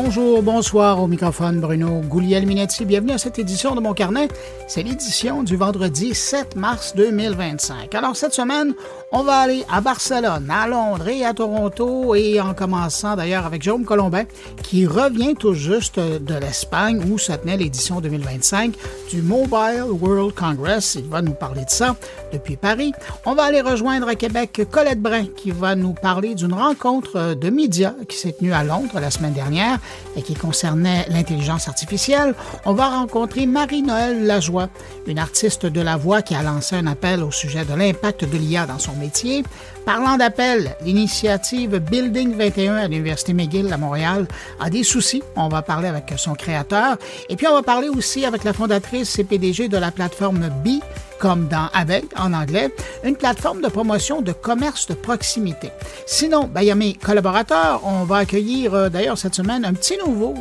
Bonjour, bonsoir, au microphone Bruno Guglielminetti. Bienvenue à cette édition de Mon Carnet. C'est l'édition du vendredi 7 mars 2025. Alors cette semaine, on va aller à Barcelone, à Londres et à Toronto, et en commençant d'ailleurs avec Jérôme Colombin, qui revient tout juste de l'Espagne où se tenait l'édition 2025 du Mobile World Congress. Il va nous parler de ça depuis Paris. On va aller rejoindre à Québec Colette Brun, qui va nous parler d'une rencontre de médias qui s'est tenue à Londres la semaine dernière et qui concernait l'intelligence artificielle. On va rencontrer Marie-Noëlle Lajoie, une artiste de la voix qui a lancé un appel au sujet de l'impact de l'IA dans son métier. Parlant d'appel, l'initiative Building 21 à l'Université McGill à Montréal a des soucis. On va parler avec son créateur. Et puis, on va parler aussi avec la fondatrice et PDG de la plateforme Bee, comme dans Abeille en anglais, une plateforme de promotion de commerce de proximité. Sinon, il y a mes collaborateurs. On va accueillir d'ailleurs cette semaine un petit nouveau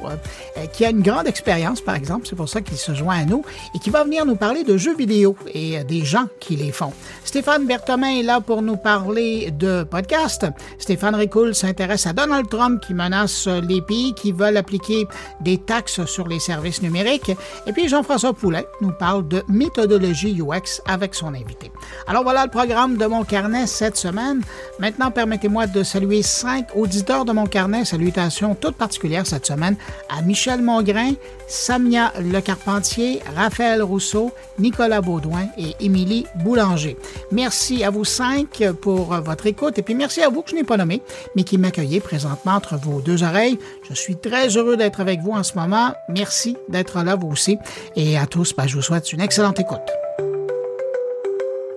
qui a une grande expérience, par exemple, c'est pour ça qu'il se joint à nous, et qui va venir nous parler de jeux vidéo et des gens qui les font. Stéphane Berthomin est là pour nous parler de podcast. Stéphane Ricoul s'intéresse à Donald Trump qui menace les pays qui veulent appliquer des taxes sur les services numériques. Et puis Jean-François Poulet nous parle de méthodologie UX avec son invité. Alors voilà le programme de Mon Carnet cette semaine. Maintenant, permettez-moi de saluer 5 auditeurs de Mon Carnet. Salutations toutes particulières cette semaine à Michel Mongrain, Samia Lecarpentier, Raphaël Rousseau, Nicolas Baudouin et Émilie Boulanger. Merci à vous 5 pour votre écoute et puis merci à vous que je n'ai pas nommé, mais qui m'accueillez présentement entre vos deux oreilles. Je suis très heureux d'être avec vous en ce moment. Merci d'être là vous aussi. Et à tous, je vous souhaite une excellente écoute.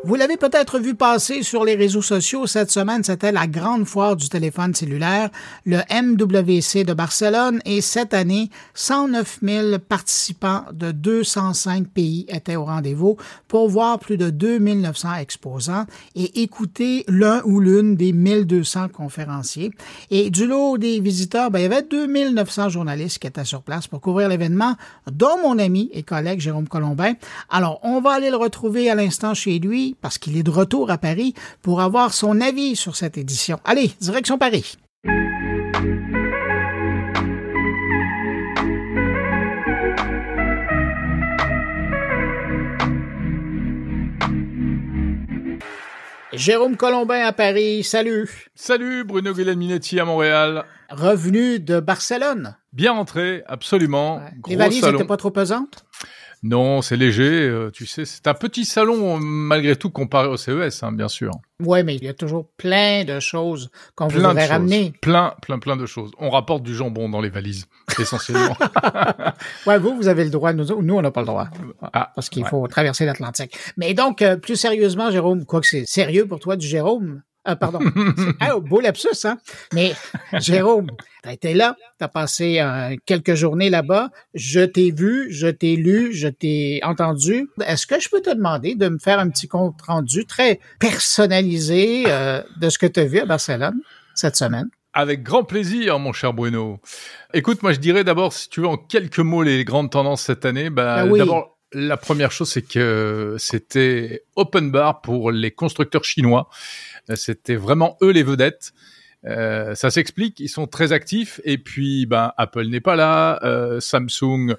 Vous l'avez peut-être vu passer sur les réseaux sociaux cette semaine, c'était la grande foire du téléphone cellulaire, le MWC de Barcelone, et cette année, 109 000 participants de 205 pays étaient au rendez-vous pour voir plus de 2900 exposants et écouter l'un ou l'une des 1200 conférenciers. Et du lot des visiteurs, il y avait 2900 journalistes qui étaient sur place pour couvrir l'événement, dont mon ami et collègue Jérôme Colombin. Alors, on va aller le retrouver à l'instant chez lui, parce qu'il est de retour à Paris pour avoir son avis sur cette édition. Allez, direction Paris. Jérôme Colombin à Paris, salut. Salut Bruno Guglielminetti à Montréal. Revenu de Barcelone. Bien rentré, absolument. Ouais. Les valises n'étaient pas trop pesantes? Non, c'est léger, tu sais, c'est un petit salon malgré tout comparé au CES, bien sûr. Oui, mais il y a toujours plein de choses qu'on voudrait ramener. Plein de choses. On rapporte du jambon dans les valises, essentiellement. Ouais, vous avez le droit, nous on n'a pas le droit. Parce qu'il faut traverser l'Atlantique. Mais donc, plus sérieusement, Jérôme, quoi que c'est sérieux pour toi du Jérôme? Pardon. Beau lapsus, hein? Mais, Jérôme, t'as été là, t'as passé quelques journées là-bas, je t'ai vu, je t'ai lu, je t'ai entendu. Est-ce que je peux te demander de me faire un petit compte rendu très personnalisé de ce que tu as vu à Barcelone cette semaine? Avec grand plaisir, mon cher Bruno. Écoute, moi je dirais d'abord, si tu veux, en quelques mots, les grandes tendances cette année. Oui. D'abord, la première chose, c'est que c'était open bar pour les constructeurs chinois. C'était vraiment eux les vedettes. Ça s'explique, ils sont très actifs. Et puis, Apple n'est pas là. Samsung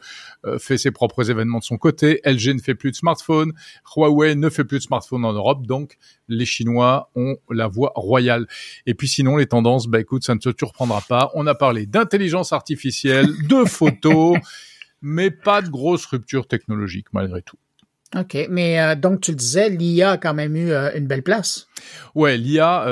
fait ses propres événements de son côté. LG ne fait plus de smartphones. Huawei ne fait plus de smartphones en Europe. Donc, les Chinois ont la voie royale. Et puis sinon, les tendances, écoute, ça ne te surprendra pas. On a parlé d'intelligence artificielle, de photos, mais pas de grosse rupture technologique malgré tout. OK, mais donc tu le disais, l'IA a quand même eu une belle place. Ouais, l'IA,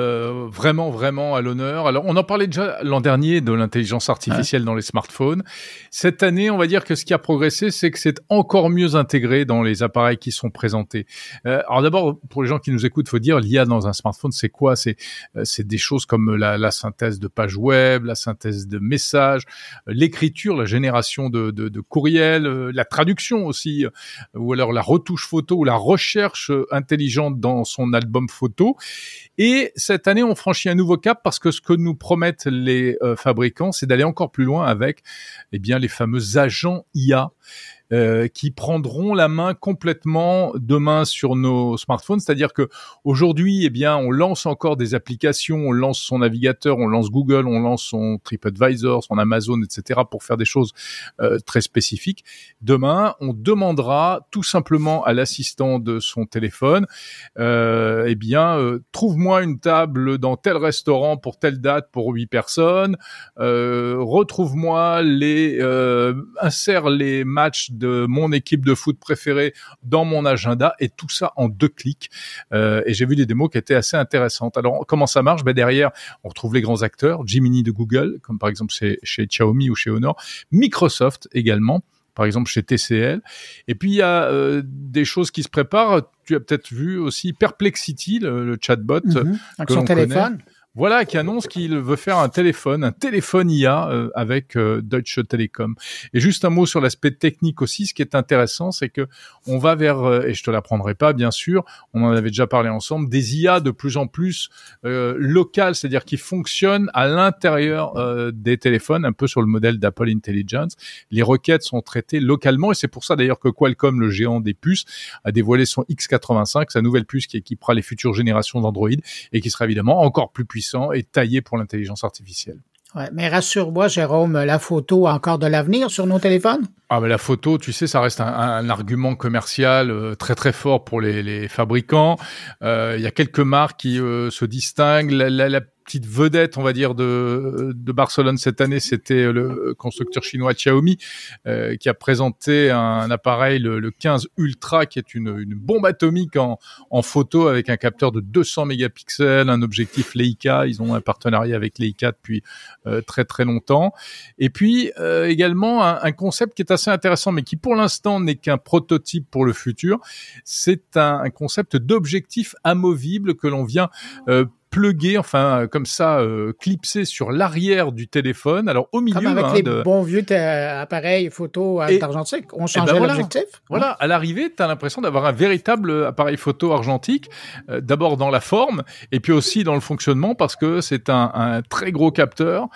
vraiment à l'honneur. Alors, on en parlait déjà l'an dernier de l'intelligence artificielle dans les smartphones. Cette année, on va dire que ce qui a progressé, c'est que c'est encore mieux intégré dans les appareils qui sont présentés. Alors d'abord, pour les gens qui nous écoutent, faut dire l'IA dans un smartphone, c'est quoi ? C'est des choses comme la synthèse de pages web, la synthèse de messages, l'écriture, la génération de courriels, la traduction aussi, ou alors la retouche photo ou la recherche intelligente dans son album photo. Et cette année, on franchit un nouveau cap parce que ce que nous promettent les fabricants, c'est d'aller encore plus loin avec les fameux agents IA. qui prendront la main complètement demain sur nos smartphones. C'est-à-dire que aujourd'hui, eh bien, on lance encore des applications, on lance son navigateur, on lance Google, on lance son TripAdvisor, son Amazon, etc. pour faire des choses très spécifiques. Demain, on demandera tout simplement à l'assistant de son téléphone, trouve-moi une table dans tel restaurant pour telle date pour 8 personnes, retrouve-moi insère les matchs de mon équipe de foot préférée dans mon agenda, et tout ça en 2 clics. Et j'ai vu des démos qui étaient assez intéressantes. Alors, comment ça marche? Derrière, on retrouve les grands acteurs, Gemini de Google, comme par exemple chez Xiaomi ou chez Honor, Microsoft également, par exemple chez TCL. Et puis, il y a des choses qui se préparent. Tu as peut-être vu aussi Perplexity, le chatbot avec son téléphone. Connaît. Voilà, qui annonce qu'il veut faire un téléphone IA avec Deutsche Telekom. Et juste un mot sur l'aspect technique aussi. Ce qui est intéressant, c'est que on va vers, et je te l'apprendrai pas, bien sûr, on en avait déjà parlé ensemble, des IA de plus en plus locales, c'est-à-dire qui fonctionnent à l'intérieur des téléphones, un peu sur le modèle d'Apple Intelligence. Les requêtes sont traitées localement, et c'est pour ça d'ailleurs que Qualcomm, le géant des puces, a dévoilé son X85, sa nouvelle puce qui équipera les futures générations d'Android et qui sera évidemment encore plus puissant et taillé pour l'intelligence artificielle. Ouais, mais rassure-moi, Jérôme, la photo a encore de l'avenir sur nos téléphones? Ah, mais la photo, tu sais, ça reste un argument commercial très très fort pour les fabricants. Il y a quelques marques qui se distinguent. La petite vedette, on va dire, de Barcelone cette année, c'était le constructeur chinois Xiaomi, qui a présenté un appareil, le 15 Ultra, qui est une bombe atomique en photo, avec un capteur de 200 mégapixels, un objectif Leica. Ils ont un partenariat avec Leica depuis très très longtemps. Et puis également un concept qui est assez intéressant, mais qui pour l'instant n'est qu'un prototype pour le futur. C'est un concept d'objectif amovible que l'on vient plugué, enfin comme ça, clipsé sur l'arrière du téléphone. Alors au milieu, comme avec les bons vieux appareils photo argentique, on changeait l'objectif. Voilà, à l'arrivée, tu as l'impression d'avoir un véritable appareil photo argentique, d'abord dans la forme, et puis aussi dans le fonctionnement, parce que c'est un très gros capteur,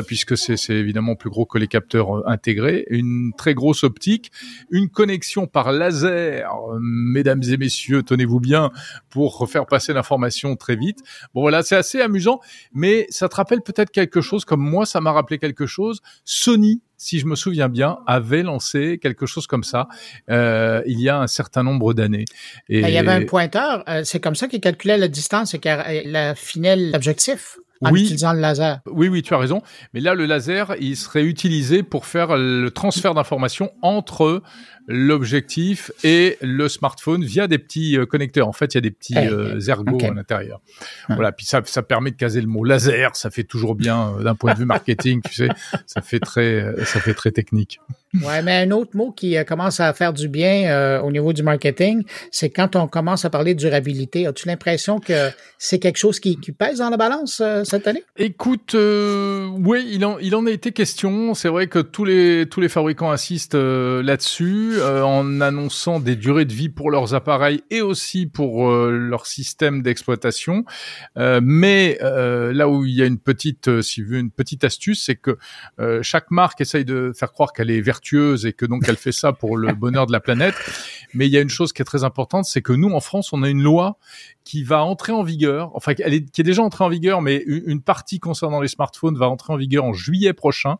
puisque c'est évidemment plus gros que les capteurs intégrés, une très grosse optique, une connexion par laser, mesdames et messieurs, tenez-vous bien, pour faire passer l'information très vite. Bon voilà, c'est assez amusant, mais ça te rappelle peut-être quelque chose, comme moi ça m'a rappelé quelque chose. Sony, si je me souviens bien, avait lancé quelque chose comme ça il y a un certain nombre d'années. Et il y avait un pointeur, c'est comme ça qu'il calculait la distance et qu'il affinait l'objectif. En utilisant le laser. Oui, tu as raison. Mais là, le laser, il serait utilisé pour faire le transfert d'informations entre l'objectif et le smartphone via des petits connecteurs. En fait, il y a des petits ergots à l'intérieur. Voilà. Puis ça permet de caser le mot laser. Ça fait toujours bien d'un point de vue marketing, tu sais. Ça fait très technique. Ouais, mais un autre mot qui commence à faire du bien au niveau du marketing, c'est quand on commence à parler de durabilité. As-tu l'impression que c'est quelque chose qui pèse dans la balance cette année? Écoute, oui, il en a été question. C'est vrai que tous les fabricants insistent là-dessus, en annonçant des durées de vie pour leurs appareils et aussi pour leur système d'exploitation. Mais là où il y a une petite astuce, c'est que chaque marque essaye de faire croire qu'elle est vertueuse et que donc elle fait ça pour le bonheur de la planète. Mais il y a une chose qui est très importante, c'est que nous, en France, on a une loi qui va entrer en vigueur, enfin qui est déjà entrée en vigueur, mais une partie concernant les smartphones va entrer en vigueur en juillet prochain,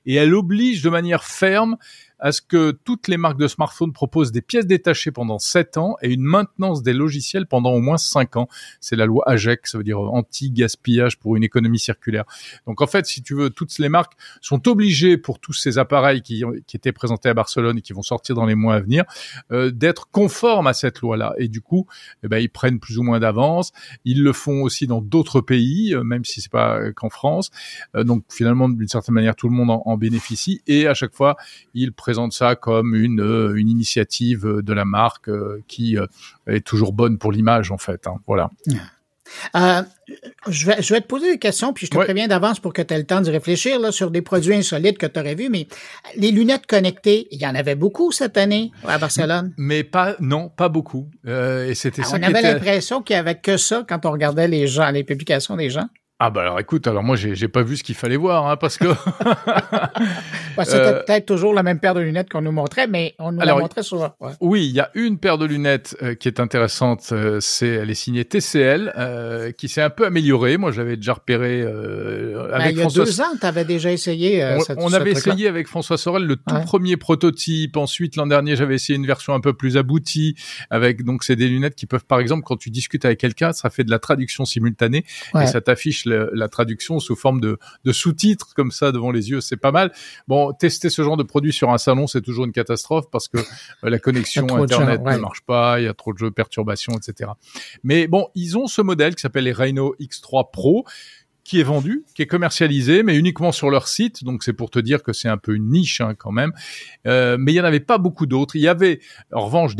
et elle oblige de manière ferme à ce que toutes les marques de smartphones proposent des pièces détachées pendant 7 ans et une maintenance des logiciels pendant au moins 5 ans. C'est la loi AGEC, ça veut dire anti-gaspillage pour une économie circulaire. Donc en fait, si tu veux, toutes les marques sont obligées pour tous ces appareils qui étaient présentés à Barcelone et qui vont sortir dans les mois à venir, d'être conformes à cette loi-là. Et du coup, ils prennent plus ou moins d'avance. Ils le font aussi dans d'autres pays, même si c'est pas qu'en France. Donc finalement, d'une certaine manière, tout le monde en bénéficie. Et à chaque fois, ils présente ça comme une initiative de la marque qui est toujours bonne pour l'image, en fait. Hein, voilà. Je vais te poser des questions, puis je te préviens d'avance pour que tu aies le temps d'y réfléchir là, sur des produits insolites que tu aurais vus, mais les lunettes connectées, il y en avait beaucoup cette année à Barcelone. Mais pas beaucoup. Et c'était ça. On avait l'impression qu'il n'y avait que ça quand on regardait les publications des gens. Ah bah alors écoute, alors moi j'ai pas vu ce qu'il fallait voir, hein, parce que c'était peut-être toujours la même paire de lunettes qu'on nous montrait, mais on nous la montrait souvent. Ouais. Oui, il y a une paire de lunettes qui est intéressante, elle est signée TCL, qui s'est un peu améliorée. Moi, j'avais déjà repéré avec il y a 2 ans, tu avais déjà essayé. On avait essayé avec François Sorel le tout premier prototype. Ensuite, l'an dernier, j'avais essayé une version un peu plus aboutie. Donc c'est des lunettes qui peuvent, par exemple, quand tu discutes avec quelqu'un, ça fait de la traduction simultanée et ça t'affiche la traduction sous forme de sous-titres comme ça devant les yeux. C'est pas mal. Bon, tester ce genre de produit sur un salon, c'est toujours une catastrophe parce que la connexion Internet ne marche pas, il y a trop de jeux, perturbations, etc. Mais bon, ils ont ce modèle qui s'appelle les Rhino X3 Pro, qui est vendu, qui est commercialisé, mais uniquement sur leur site. Donc, c'est pour te dire que c'est un peu une niche quand même. Mais il y en avait pas beaucoup d'autres. Il y avait, en revanche,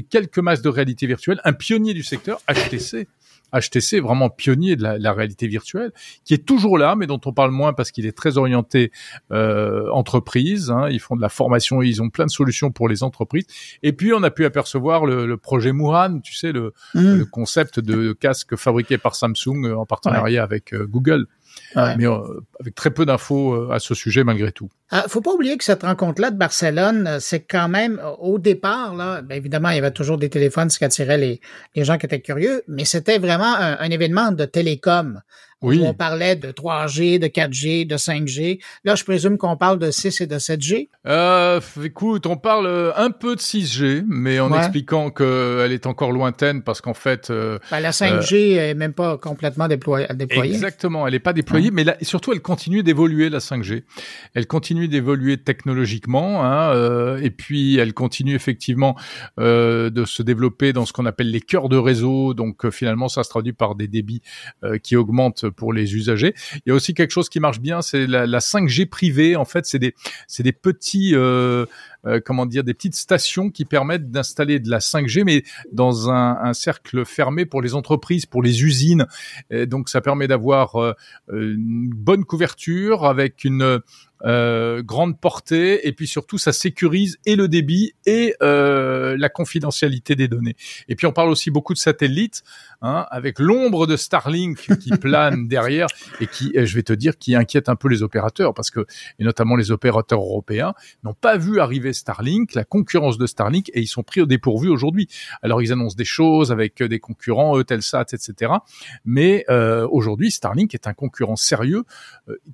quelques masques de réalité virtuelle. Un pionnier du secteur, HTC, vraiment pionnier de la réalité virtuelle, qui est toujours là, mais dont on parle moins parce qu'il est très orienté entreprise. Ils font de la formation, ils ont plein de solutions pour les entreprises. Et puis, on a pu apercevoir le projet Mouran, tu sais, le concept de casque fabriqué par Samsung en partenariat avec Google. Mais avec très peu d'infos à ce sujet malgré tout. Faut pas oublier que cette rencontre-là de Barcelone, c'est quand même, au départ, là, évidemment, il y avait toujours des téléphones, ce qui attirait les gens qui étaient curieux, mais c'était vraiment un événement de télécom. Oui. Où on parlait de 3G, de 4G, de 5G. Là, je présume qu'on parle de 6 et de 7G. Écoute, on parle un peu de 6G, mais en expliquant qu'elle est encore lointaine parce qu'en fait... la 5G est même pas complètement déployée. Exactement, elle n'est pas déployée, mais là, surtout, elle continue d'évoluer, la 5G. Elle continue d'évoluer technologiquement, et puis elle continue effectivement de se développer dans ce qu'on appelle les cœurs de réseau. Donc, finalement, ça se traduit par des débits qui augmentent pour les usagers. Il y a aussi quelque chose qui marche bien, c'est la 5G privée. En fait, c'est des petits des petites stations qui permettent d'installer de la 5G, mais dans un cercle fermé pour les entreprises, pour les usines. Et donc, ça permet d'avoir une bonne couverture avec une grande portée, et puis surtout ça sécurise et le débit et la confidentialité des données. Et puis on parle aussi beaucoup de satellites, avec l'ombre de Starlink qui plane derrière et qui, je vais te dire, qui inquiète un peu les opérateurs, parce que, et notamment les opérateurs européens, n'ont pas vu arriver Starlink, la concurrence de Starlink, et ils sont pris au dépourvu aujourd'hui. Alors ils annoncent des choses avec des concurrents, Eutelsat, etc. Mais aujourd'hui, Starlink est un concurrent sérieux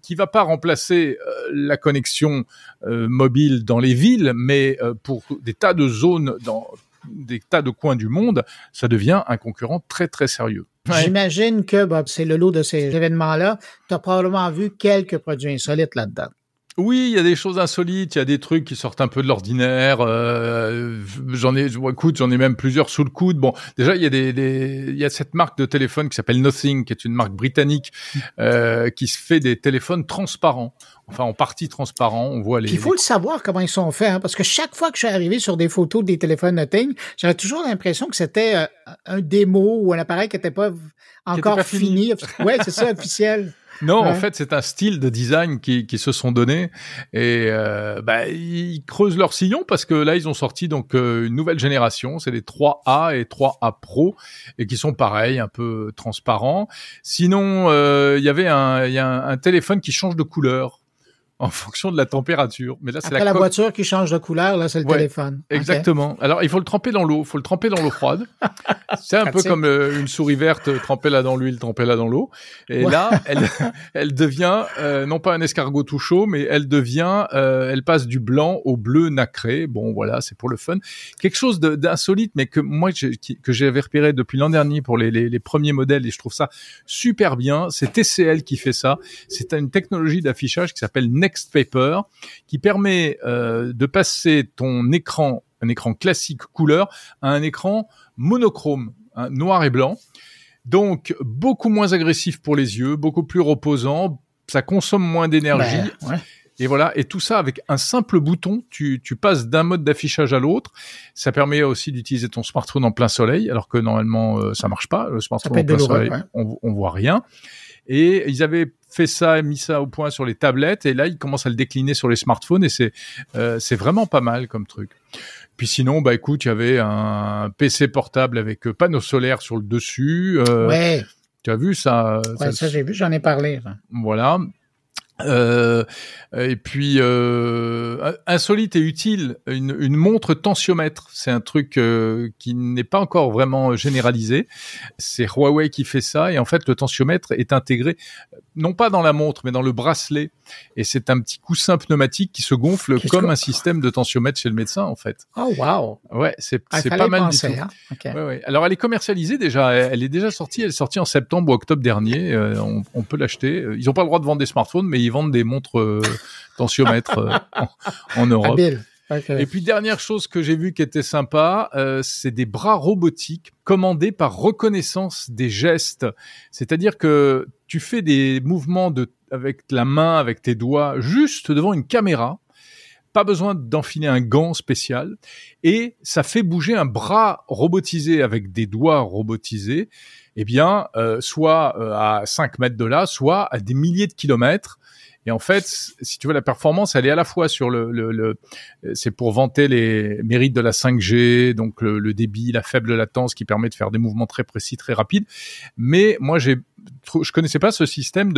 qui va pas remplacer la connexion mobile dans les villes, mais pour des tas de zones, dans des tas de coins du monde, ça devient un concurrent très très sérieux. J'imagine que c'est le lot de ces événements-là. Tu as probablement vu quelques produits insolites là-dedans. Oui, il y a des choses insolites, il y a des trucs qui sortent un peu de l'ordinaire. J'en ai même plusieurs sous le coude. Bon, déjà il y a cette marque de téléphone qui s'appelle Nothing, qui est une marque britannique qui se fait des téléphones transparents. Enfin, en partie transparents, on voit les... Il faut le savoir comment ils sont faits, parce que chaque fois que je suis arrivé sur des photos des téléphones Nothing, j'avais toujours l'impression que c'était un démo ou un appareil qui n'était pas encore fini. Ouais, c'est ça, officiel. Non, en fait, c'est un style de design qui se sont donnés, et ils creusent leur sillon parce que là, ils ont sorti donc une nouvelle génération, c'est les 3A et 3A Pro, et qui sont pareils, un peu transparents. Sinon, il y a un téléphone qui change de couleur en fonction de la température. Mais là, c'est la voiture qui change de couleur, là, c'est le téléphone. Exactement. Okay. Alors, il faut le tremper dans l'eau. Froide. C'est un peu comme une souris verte, trempez-la dans l'huile, trempez-la dans l'eau. Et là, elle devient, non pas un escargot tout chaud, mais elle passe du blanc au bleu nacré. Bon, voilà, c'est pour le fun. Quelque chose d'insolite, mais que moi, que j'avais repéré depuis l'an dernier pour les premiers modèles, et je trouve ça super bien. C'est TCL qui fait ça. C'est une technologie d'affichage qui s'appelle Nextpaper, qui permet de passer un écran classique couleur à un écran monochrome, noir et blanc. Donc, beaucoup moins agressif pour les yeux, beaucoup plus reposant, ça consomme moins d'énergie. Et voilà, et tout ça avec un simple bouton, tu passes d'un mode d'affichage à l'autre. Ça permet aussi d'utiliser ton smartphone en plein soleil, alors que normalement, ça marche pas. Le smartphone en plein soleil, on voit rien. Et ils avaient mis ça au point sur les tablettes, et là, ils commencent à le décliner sur les smartphones, et c'est vraiment pas mal comme truc. Puis sinon, écoute, il y avait un PC portable avec panneau solaire sur le dessus. Tu as vu ça? Ouais, ça j'ai vu, j'en ai parlé. Voilà. Et puis insolite et utile, une montre tensiomètre. C'est un truc qui n'est pas encore vraiment généralisé. C'est Huawei qui fait ça, et en fait le tensiomètre est intégré non pas dans la montre mais dans le bracelet, et c'est un petit coussin pneumatique qui se gonfle comme un système de tensiomètre chez le médecin en fait. Oh wow. Ouais, c'est pas mal du tout. Hein? Okay. Ouais. Alors elle est commercialisée déjà, elle est déjà sortie, elle est sortie en septembre ou octobre dernier, on peut l'acheter. Ils ont pas le droit de vendre des smartphones, mais ils vendent des montres tensiomètres en Europe. Habile. Okay. Et puis dernière chose que j'ai vue qui était sympa, c'est des bras robotiques commandés par reconnaissance des gestes. C'est-à-dire que tu fais des mouvements avec la main, avec tes doigts, juste devant une caméra. Pas besoin d'enfiler un gant spécial, et ça fait bouger un bras robotisé avec des doigts robotisés, soit à 5 mètres de là, soit à des milliers de kilomètres. Et en fait, si tu veux, la performance, elle est à la fois sur c'est pour vanter les mérites de la 5G, donc le débit, la faible latence qui permet de faire des mouvements très précis, très rapides. Mais moi, je connaissais pas ce système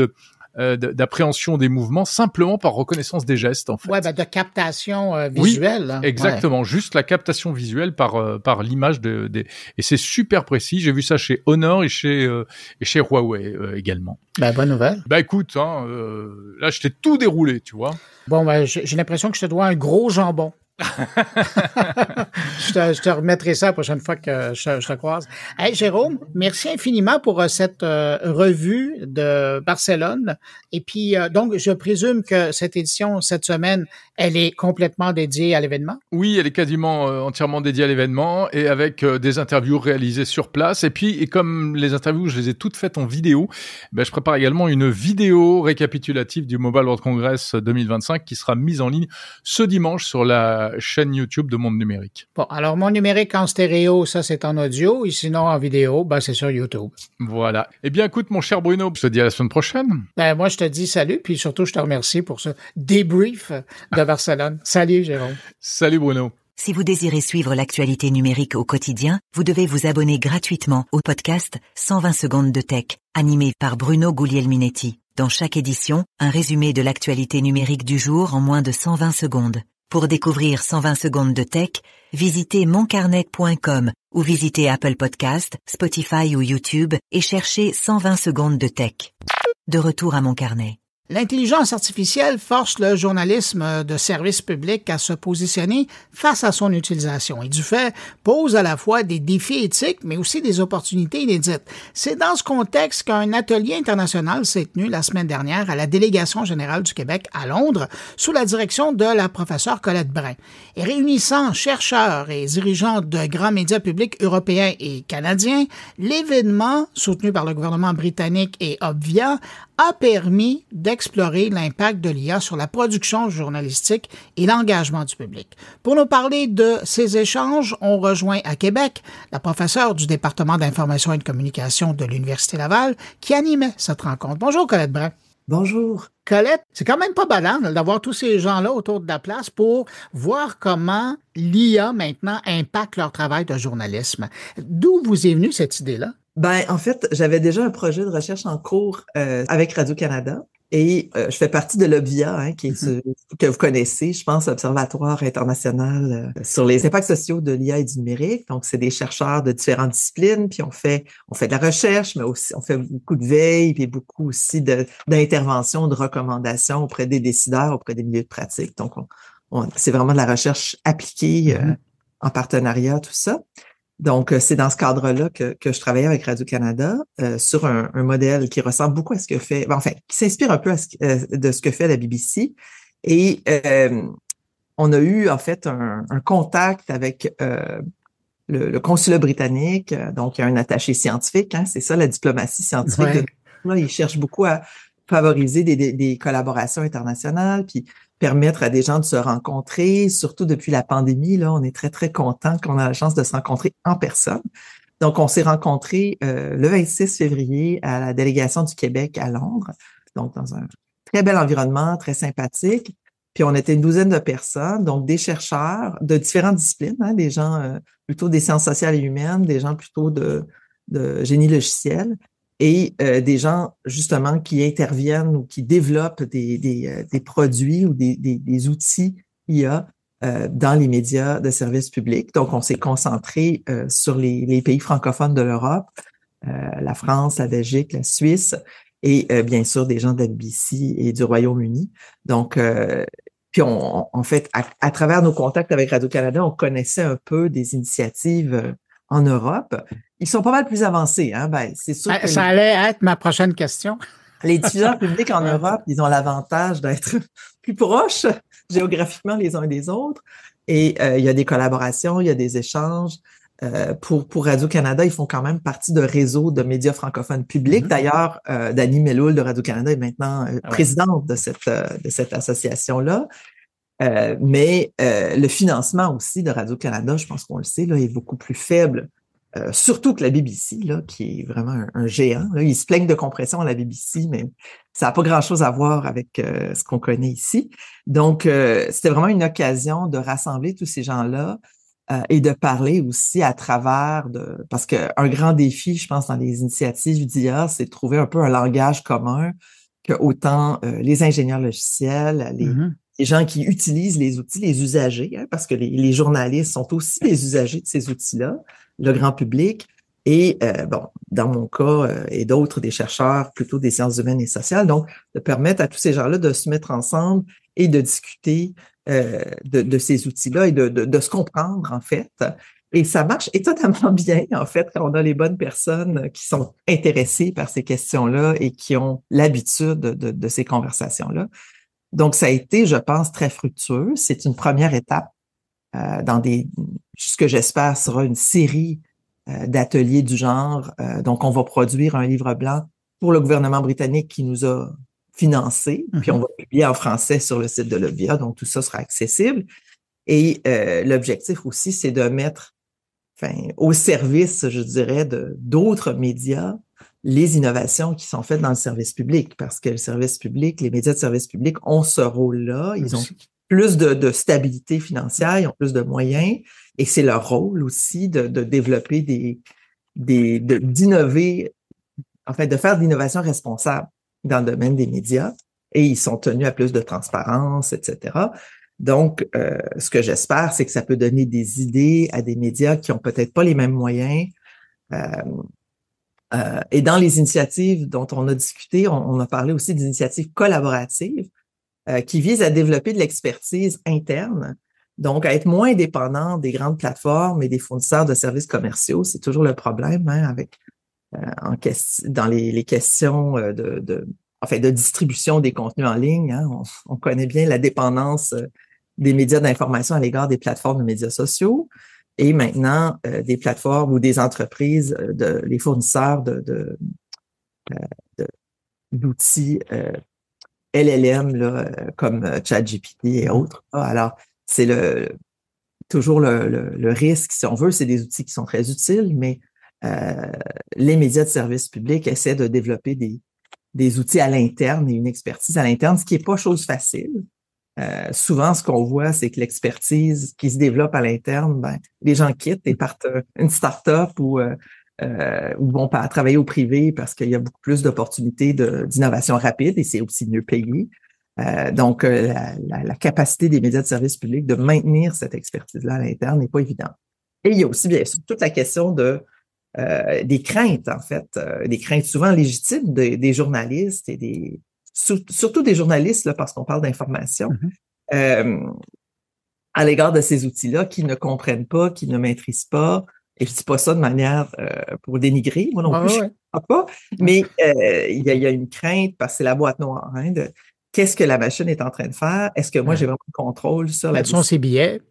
d'appréhension des mouvements simplement par reconnaissance des gestes, en fait. Ouais, de captation visuelle. Oui, exactement. Ouais. Juste la captation visuelle par l'image et c'est super précis. J'ai vu ça chez Honor et chez Huawei également. Bonne nouvelle. Écoute, là, je t'ai tout déroulé, tu vois. Bon, j'ai l'impression que je te dois un gros jambon. je te remettrai ça la prochaine fois que je te croise. Hey, Jérôme, merci infiniment pour cette revue de Barcelone. Et puis, donc, je présume que cette édition, cette semaine, elle est complètement dédiée à l'événement? Oui, elle est quasiment entièrement dédiée à l'événement, et avec des interviews réalisées sur place. Et puis, et comme les interviews, je les ai toutes faites en vidéo, je prépare également une vidéo récapitulative du Mobile World Congress 2025 qui sera mise en ligne ce dimanche sur la chaîne YouTube de Monde Numérique. Bon, alors Monde Numérique en stéréo, ça c'est en audio, et sinon en vidéo, c'est sur YouTube. Voilà. Eh bien, écoute, mon cher Bruno, je te dis à la semaine prochaine. Moi, je te dis salut, puis surtout, je te remercie pour ce débrief de Barcelone. Salut, Jérôme. Salut, Bruno. Si vous désirez suivre l'actualité numérique au quotidien, vous devez vous abonner gratuitement au podcast 120 secondes de tech, animé par Bruno Guglielminetti. Dans chaque édition, un résumé de l'actualité numérique du jour en moins de 120 secondes. Pour découvrir 120 secondes de tech, visitez moncarnet.com ou visitez Apple Podcast, Spotify ou YouTube et cherchez 120 secondes de tech. De retour à mon carnet. L'intelligence artificielle force le journalisme de service public à se positionner face à son utilisation et du fait pose à la fois des défis éthiques mais aussi des opportunités inédites. C'est dans ce contexte qu'un atelier international s'est tenu la semaine dernière à la Délégation générale du Québec à Londres sous la direction de la professeure Colette Brun. Et réunissant chercheurs et dirigeants de grands médias publics européens et canadiens, l'événement, soutenu par le gouvernement britannique et Obvia, a permis d'explorer l'impact de l'IA sur la production journalistique et l'engagement du public. Pour nous parler de ces échanges, on rejoint à Québec la professeure du département d'information et de communication de l'Université Laval qui animait cette rencontre. Bonjour Colette Brun. Bonjour. Colette, c'est quand même pas banal d'avoir tous ces gens-là autour de la place pour voir comment l'IA maintenant impacte leur travail de journalisme. D'où vous est venue cette idée-là? En fait, j'avais déjà un projet de recherche en cours avec Radio-Canada et je fais partie de l'Obvia, qui est que vous connaissez, je pense, Observatoire international sur les impacts sociaux de l'IA et du numérique. Donc, c'est des chercheurs de différentes disciplines, puis on fait de la recherche, mais aussi on fait beaucoup de veille, puis beaucoup aussi d'interventions, de recommandations auprès des décideurs, auprès des milieux de pratique. Donc, c'est vraiment de la recherche appliquée en partenariat, tout ça. Donc, c'est dans ce cadre-là que je travaillais avec Radio-Canada sur un modèle qui ressemble beaucoup à ce que fait, qui s'inspire un peu de ce que fait la BBC. Et on a eu en fait un contact avec le consulat britannique. Donc, il y a un attaché scientifique, c'est ça la diplomatie scientifique. Ouais. Là, ils cherchent beaucoup à favoriser des collaborations internationales, puis permettre à des gens de se rencontrer, surtout depuis la pandémie. Là, on est très, très contents qu'on a la chance de se rencontrer en personne. Donc, on s'est rencontrés le 26 février à la délégation du Québec à Londres, donc dans un très bel environnement, très sympathique. Puis, on était une douzaine de personnes, donc des chercheurs de différentes disciplines, des gens plutôt des sciences sociales et humaines, des gens plutôt de génie logiciel, et des gens justement qui interviennent ou qui développent des produits ou des outils IA dans les médias de service public. Donc, on s'est concentré sur les pays francophones de l'Europe, la France, la Belgique, la Suisse et bien sûr des gens de la BBC et du Royaume-Uni. Donc, puis en fait, à travers nos contacts avec Radio-Canada, on connaissait un peu des initiatives en Europe. Ils sont pas mal plus avancés. Hein? Ben, c'est sûr que ça allait être ma prochaine question. Les diffuseurs publics en Europe, ils ont l'avantage d'être plus proches géographiquement les uns des autres. Et il y a des collaborations, il y a des échanges. Pour Radio-Canada, ils font quand même partie d'un réseau de médias francophones publics. D'ailleurs, Dani Meloul de Radio-Canada est maintenant présidente de cette association-là. Mais le financement aussi de Radio-Canada, je pense qu'on le sait, là, est beaucoup plus faible, surtout que la BBC, là, qui est vraiment un géant. Là. Ils se plaignent de compression à la BBC, mais ça n'a pas grand-chose à voir avec ce qu'on connaît ici. Donc, c'était vraiment une occasion de rassembler tous ces gens-là et de parler aussi à travers parce qu'un grand défi, je pense, dans les initiatives d'IA, c'est de trouver un peu un langage commun que autant les ingénieurs logiciels, les gens qui utilisent les outils, les usagers, hein, parce que les journalistes sont aussi les usagers de ces outils-là, le grand public, et bon, dans mon cas et d'autres, des chercheurs plutôt des sciences humaines et sociales, donc de permettre à tous ces gens-là de se mettre ensemble et de discuter de ces outils-là et de se comprendre, en fait. Et ça marche étonnamment bien, en fait, quand on a les bonnes personnes qui sont intéressées par ces questions-là et qui ont l'habitude de ces conversations-là. Donc, ça a été, je pense, très fructueux. C'est une première étape dans ce que j'espère sera une série d'ateliers du genre. Donc, on va produire un livre blanc pour le gouvernement britannique qui nous a financé, puis on va publier en français sur le site de l'OBIA, donc tout ça sera accessible. Et l'objectif aussi, c'est de mettre au service, je dirais, d'autres médias, les innovations qui sont faites dans le service public, parce que le service public, les médias de service public ont ce rôle-là. Ils ont plus de stabilité financière, ils ont plus de moyens, et c'est leur rôle aussi de développer d'innover, en fait, de faire de l'innovation responsable dans le domaine des médias, et ils sont tenus à plus de transparence, etc. Donc, ce que j'espère, c'est que ça peut donner des idées à des médias qui ont peut-être pas les mêmes moyens. Et dans les initiatives dont on a discuté, on a parlé aussi des initiatives collaboratives qui visent à développer de l'expertise interne, donc à être moins dépendant des grandes plateformes et des fournisseurs de services commerciaux. C'est toujours le problème hein, avec dans les questions de distribution des contenus en ligne. Hein, on connaît bien la dépendance des médias d'information à l'égard des plateformes de médias sociaux et maintenant des plateformes ou des entreprises, les fournisseurs d'outils LLM là, comme ChatGPT et autres. Alors, c'est toujours le risque, si on veut, c'est des outils qui sont très utiles, mais les médias de service public essaient de développer des outils à l'interne et une expertise à l'interne, ce qui n'est pas chose facile. Souvent, ce qu'on voit, c'est que l'expertise qui se développe à l'interne, les gens quittent et partent une start-up ou vont travailler au privé parce qu'il y a beaucoup plus d'opportunités d'innovation rapide et c'est aussi mieux payé. Donc, la capacité des médias de service public de maintenir cette expertise-là à l'interne n'est pas évidente. Et il y a aussi, bien sûr, toute la question des craintes, en fait, des craintes souvent légitimes des journalistes et surtout des journalistes, là, parce qu'on parle d'information, à l'égard de ces outils-là qui ne comprennent pas, qui ne maîtrisent pas. Et je dis pas ça de manière pour dénigrer, moi non plus, je ne comprends pas. Mais il y a une crainte, parce que c'est la boîte noire, hein, de qu'est-ce que la machine est en train de faire? Est-ce que moi, j'ai vraiment le contrôle sur la décision? Quels sont ses billets?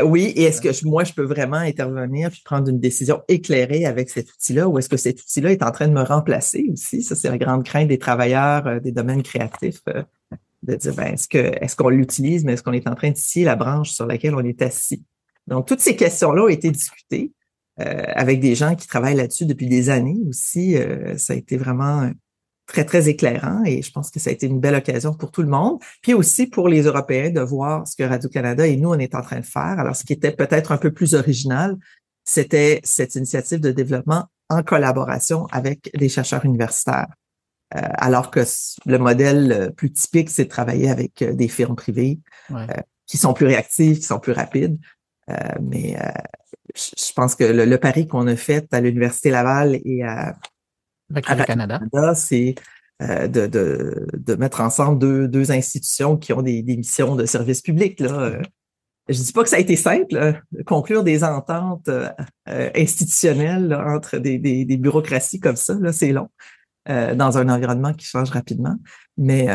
Oui, et est-ce que moi, je peux vraiment intervenir puis prendre une décision éclairée avec cet outil-là ou est-ce que cet outil-là est en train de me remplacer aussi? Ça, c'est la grande crainte des travailleurs des domaines créatifs de dire, est-ce qu'on l'utilise, mais est-ce qu'on est en train de scier la branche sur laquelle on est assis? Donc, toutes ces questions-là ont été discutées avec des gens qui travaillent là-dessus depuis des années aussi. Ça a été vraiment très, très éclairant et je pense que ça a été une belle occasion pour tout le monde. Puis aussi pour les Européens de voir ce que Radio-Canada et nous, on est en train de faire. Alors, ce qui était peut-être un peu plus original, c'était cette initiative de développement en collaboration avec des chercheurs universitaires. Alors que le modèle plus typique, c'est de travailler avec des firmes privées qui sont plus réactives, qui sont plus rapides. Mais je pense que le pari qu'on a fait à l'Université Laval et à Radio-Canada, c'est de mettre ensemble deux institutions qui ont des missions de service public, là. Je dis pas que ça a été simple, conclure des ententes institutionnelles là, entre des bureaucraties comme ça, là, c'est long. Dans un environnement qui change rapidement. Mais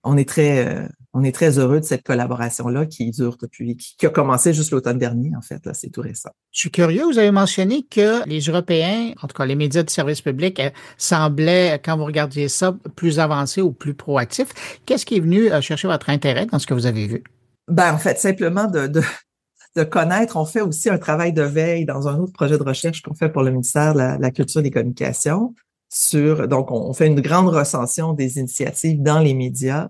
on est très heureux de cette collaboration-là qui dure qui a commencé juste l'automne dernier, en fait. Là, c'est tout récent. Je suis curieux, vous avez mentionné que les Européens, en tout cas les médias de service public, semblaient, quand vous regardiez ça, plus avancés ou plus proactifs. Qu'est-ce qui est venu chercher votre intérêt dans ce que vous avez vu? Ben, en fait, simplement de connaître. On fait aussi un travail de veille dans un autre projet de recherche qu'on fait pour le ministère de la Culture et des Communications. Donc, on fait une grande recension des initiatives dans les médias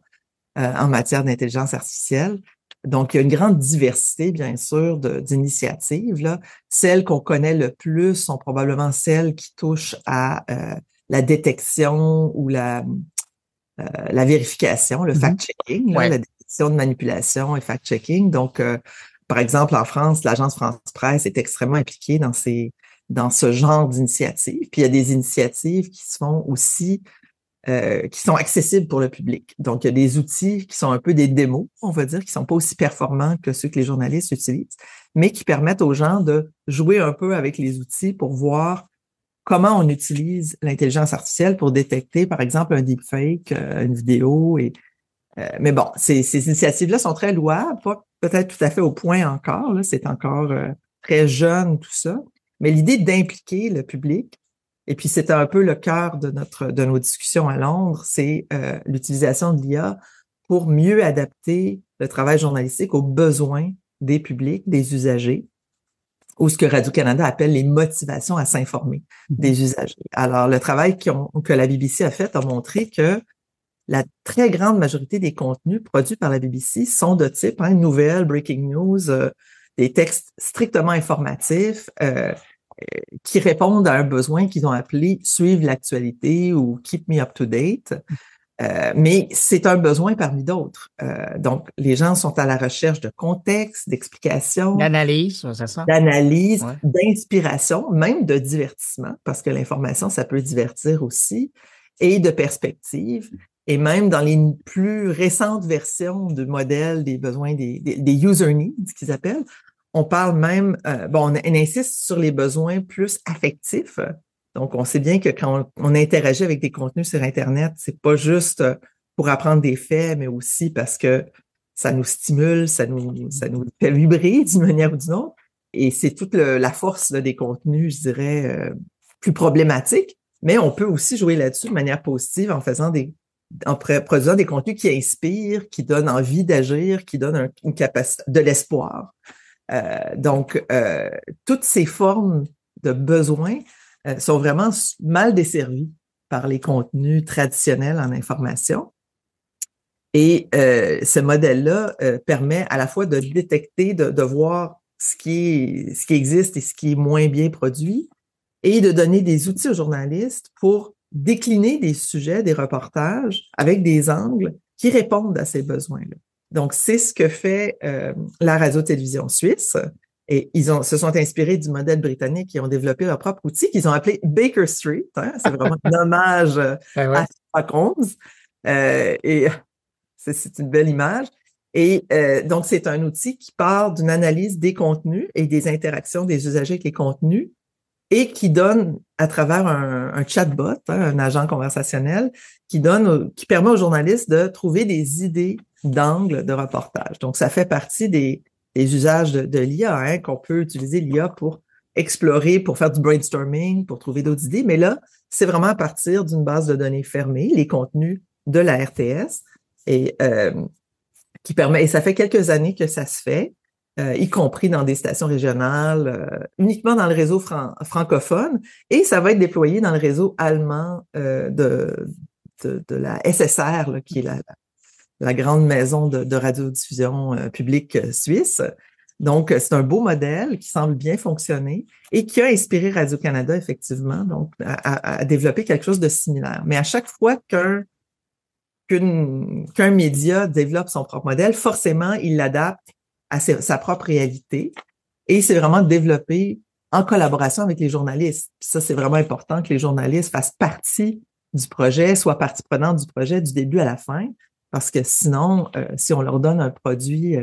en matière d'intelligence artificielle. Donc, il y a une grande diversité, bien sûr, d'initiatives, là. Celles qu'on connaît le plus sont probablement celles qui touchent à la détection ou la vérification, le fact-checking, la détection de manipulation et fact-checking. Donc, par exemple, en France, l'Agence France-Presse est extrêmement impliquée dans ce genre d'initiatives. Puis il y a des initiatives qui se font aussi, qui sont accessibles pour le public. Donc, il y a des outils qui sont un peu des démos, on va dire, qui sont pas aussi performants que ceux que les journalistes utilisent, mais qui permettent aux gens de jouer un peu avec les outils pour voir comment on utilise l'intelligence artificielle pour détecter, par exemple, un deepfake, une vidéo. Mais bon, ces initiatives-là sont très louables, pas peut-être tout à fait au point encore, là, c'est encore très jeune, tout ça. Mais l'idée d'impliquer le public, et puis c'était un peu le cœur de nos discussions à Londres, c'est l'utilisation de l'IA pour mieux adapter le travail journalistique aux besoins des publics, des usagers, ou ce que Radio-Canada appelle les motivations à s'informer des usagers. Alors, le travail que la BBC a fait a montré que la très grande majorité des contenus produits par la BBC sont de type nouvelles, breaking news, des textes strictement informatifs qui répondent à un besoin qu'ils ont appelé « suivre l'actualité » ou « keep me up to date ». Mais c'est un besoin parmi d'autres. Donc, les gens sont à la recherche de contexte, d'explications, d'analyse, c'est ça? D'analyse, d'inspiration, même de divertissement, parce que l'information, ça peut divertir aussi, et de perspective. Et même dans les plus récentes versions du modèle des besoins des user needs qu'ils appellent, on parle même, on insiste sur les besoins plus affectifs. Donc, on sait bien que quand on interagit avec des contenus sur Internet, c'est pas juste pour apprendre des faits, mais aussi parce que ça nous stimule, ça nous fait vibrer d'une manière ou d'une autre. Et c'est toute la force des contenus, je dirais, plus problématiques. Mais on peut aussi jouer là-dessus de manière positive en produisant des contenus qui inspirent, qui donnent envie d'agir, qui donnent une capacité, de l'espoir. Donc, toutes ces formes de besoins sont vraiment mal desservies par les contenus traditionnels en information. Et ce modèle-là permet à la fois de détecter, de voir ce qui existe et ce qui est moins bien produit, et de donner des outils aux journalistes pour décliner des sujets, des reportages avec des angles qui répondent à ces besoins-là. Donc, c'est ce que fait la radio-télévision suisse. Et se sont inspirés du modèle britannique et ont développé leur propre outil qu'ils ont appelé Baker Street. C'est vraiment un hommage à Sherlock Holmes. Et c'est une belle image. Et donc, c'est un outil qui part d'une analyse des contenus et des interactions des usagers avec les contenus et qui donne, à travers un chatbot, un agent conversationnel, qui permet aux journalistes de trouver des idées d'angles de reportage. Donc, ça fait partie des usages de l'IA, qu'on peut utiliser l'IA pour explorer, pour faire du brainstorming, pour trouver d'autres idées. Mais là, c'est vraiment à partir d'une base de données fermée, les contenus de la RTS, et qui permet, et ça fait quelques années que ça se fait, y compris dans des stations régionales, uniquement dans le réseau francophone, et ça va être déployé dans le réseau allemand de la SSR, là, qui est la grande maison de radiodiffusion publique suisse. Donc, c'est un beau modèle qui semble bien fonctionner et qui a inspiré Radio-Canada, effectivement, donc à développer quelque chose de similaire. Mais à chaque fois qu'un média développe son propre modèle, forcément, il l'adapte à sa propre réalité et c'est vraiment développé en collaboration avec les journalistes. Puis ça, c'est vraiment important que les journalistes fassent partie du projet, soient partie prenante du projet du début à la fin, parce que sinon, si on leur donne un produit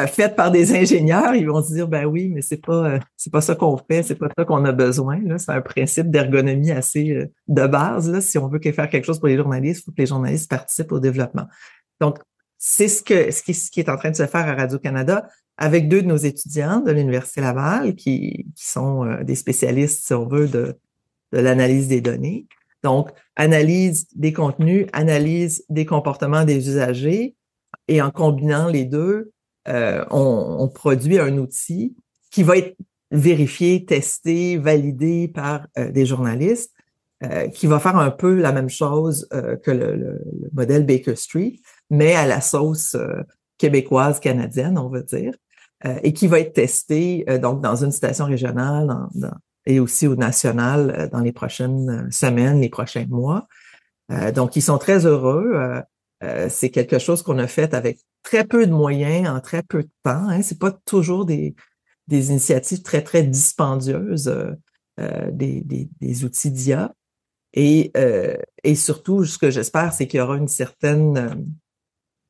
fait par des ingénieurs, ils vont se dire, ben oui, mais c'est pas ça qu'on fait, c'est pas ça qu'on a besoin. Là. C'est un principe d'ergonomie assez de base. Là. Si on veut faire quelque chose pour les journalistes, il faut que les journalistes participent au développement. Donc, c'est ce qui est en train de se faire à Radio-Canada avec 2 de nos étudiants de l'Université Laval qui sont des spécialistes, si on veut, de l'analyse des données. Donc, analyse des contenus, analyse des comportements des usagers et en combinant les deux, on produit un outil qui va être vérifié, testé, validé par des journalistes, qui va faire un peu la même chose que le modèle Baker Street, mais à la sauce québécoise, canadienne, on va dire, et qui va être testé donc dans une station régionale et aussi au national dans les prochaines semaines, les prochains mois. Donc, ils sont très heureux. C'est quelque chose qu'on a fait avec très peu de moyens en très peu de temps. Hein. C'est pas toujours des initiatives très, très dispendieuses, des outils d'IA. Et surtout, ce que j'espère, c'est qu'il y aura une certaine...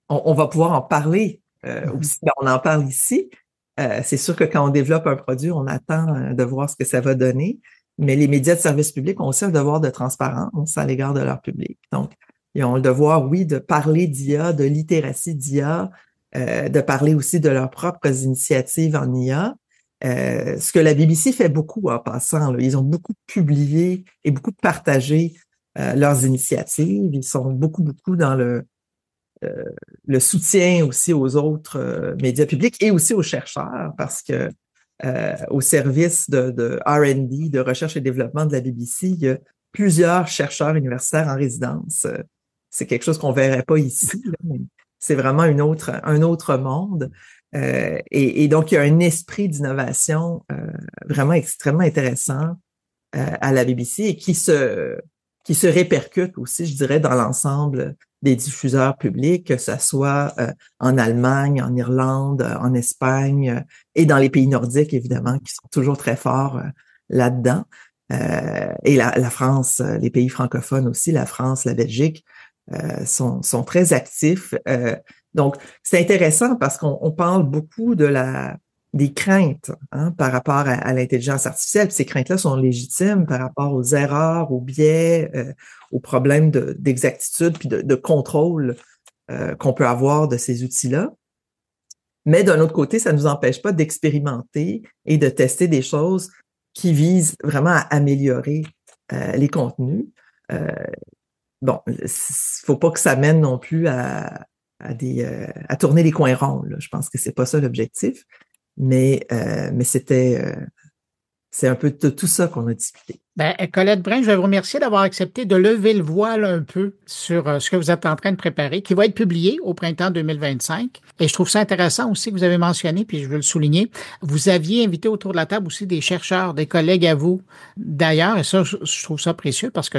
on va pouvoir en parler aussi. On en parle ici. C'est sûr que quand on développe un produit, on attend de voir ce que ça va donner. Mais les médias de service public ont aussi un devoir de transparence à l'égard de leur public. Donc, ils ont le devoir, oui, de parler d'IA, de littératie d'IA, de parler aussi de leurs propres initiatives en IA. Ce que la BBC fait beaucoup en passant, là. Ils ont beaucoup publié et beaucoup partagé leurs initiatives. Ils sont beaucoup dans le soutien aussi aux autres médias publics et aussi aux chercheurs parce que au service de R&D, de recherche et développement de la BBC, il y a plusieurs chercheurs universitaires en résidence. C'est quelque chose qu'on verrait pas ici, là, mais c'est vraiment un autre monde. Et donc, il y a un esprit d'innovation vraiment extrêmement intéressant à la BBC et qui se répercute aussi, je dirais, dans l'ensemble des diffuseurs publics, que ce soit en Allemagne, en Irlande, en Espagne et dans les pays nordiques, évidemment, qui sont toujours très forts là-dedans. Et la France, les pays francophones aussi, la France, la Belgique, sont très actifs. Donc, c'est intéressant parce qu'on parle beaucoup des craintes par rapport à l'intelligence artificielle. Puis ces craintes-là sont légitimes par rapport aux erreurs, aux biais, aux problèmes d'exactitude puis de contrôle qu'on peut avoir de ces outils-là. Mais d'un autre côté, ça ne nous empêche pas d'expérimenter et de tester des choses qui visent vraiment à améliorer les contenus. Bon, faut pas que ça mène non plus à tourner les coins ronds. Là. Je pense que c'est pas ça l'objectif, mais c'est un peu de tout ça qu'on a discuté. Colette Brun, je vais vous remercier d'avoir accepté de lever le voile un peu sur ce que vous êtes en train de préparer, qui va être publié au printemps 2025. Et je trouve ça intéressant aussi que vous avez mentionné, puis je veux le souligner, vous aviez invité autour de la table aussi des chercheurs, des collègues à vous d'ailleurs, et ça, je trouve ça précieux parce que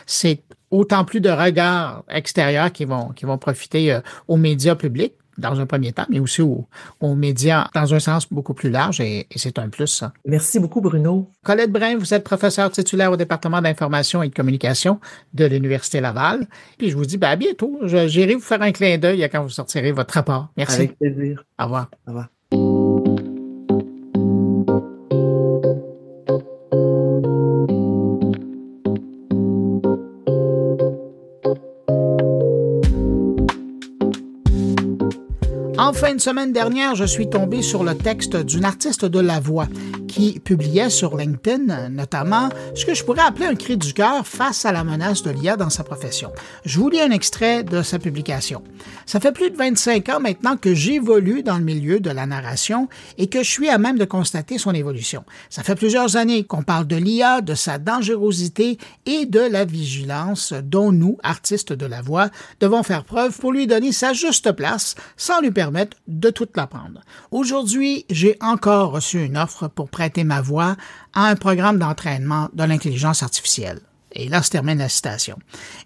c'est autant plus de regards extérieurs qui vont profiter aux médias publics dans un premier temps, mais aussi aux médias dans un sens beaucoup plus large et c'est un plus, ça. Merci beaucoup, Bruno. Colette Brun, vous êtes professeure titulaire au département d'information et de communication de l'Université Laval. Puis je vous dis à bientôt. J'irai vous faire un clin d'œil quand vous sortirez votre rapport. Merci. Avec plaisir. Au revoir. Au revoir. En fin de semaine dernière, je suis tombé sur le texte d'une artiste de la voix qui publiait sur LinkedIn, notamment, ce que je pourrais appeler un cri du cœur face à la menace de l'IA dans sa profession. Je vous lis un extrait de sa publication. « Ça fait plus de 25 ans maintenant que j'évolue dans le milieu de la narration et que je suis à même de constater son évolution. Ça fait plusieurs années qu'on parle de l'IA, de sa dangerosité et de la vigilance dont nous, artistes de la voix, devons faire preuve pour lui donner sa juste place sans lui permettre de toute la prendre. Aujourd'hui, j'ai encore reçu une offre pour prêter ma voix à un programme d'entraînement de l'intelligence artificielle. » Et là se termine la citation.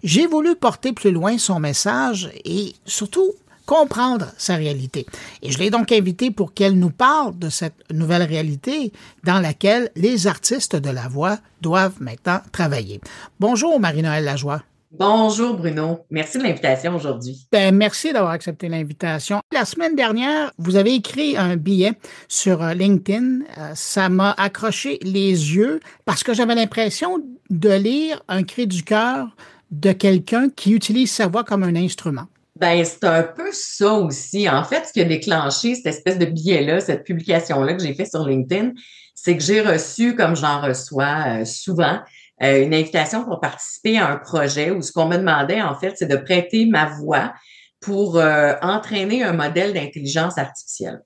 J'ai voulu porter plus loin son message et surtout comprendre sa réalité. Et je l'ai donc invité pour qu'elle nous parle de cette nouvelle réalité dans laquelle les artistes de la voix doivent maintenant travailler. Bonjour Marie-Noëlle Lajoie. Bonjour Bruno, merci de l'invitation aujourd'hui. Merci d'avoir accepté l'invitation. La semaine dernière, vous avez écrit un billet sur LinkedIn. Ça m'a accroché les yeux parce que j'avais l'impression de lire un cri du cœur de quelqu'un qui utilise sa voix comme un instrument. Ben, c'est un peu ça aussi. En fait, ce qui a déclenché cette espèce de billet-là, cette publication-là que j'ai fait sur LinkedIn, c'est que j'ai reçu, comme j'en reçois souvent, une invitation pour participer à un projet où ce qu'on me demandait, en fait, c'est de prêter ma voix pour entraîner un modèle d'intelligence artificielle.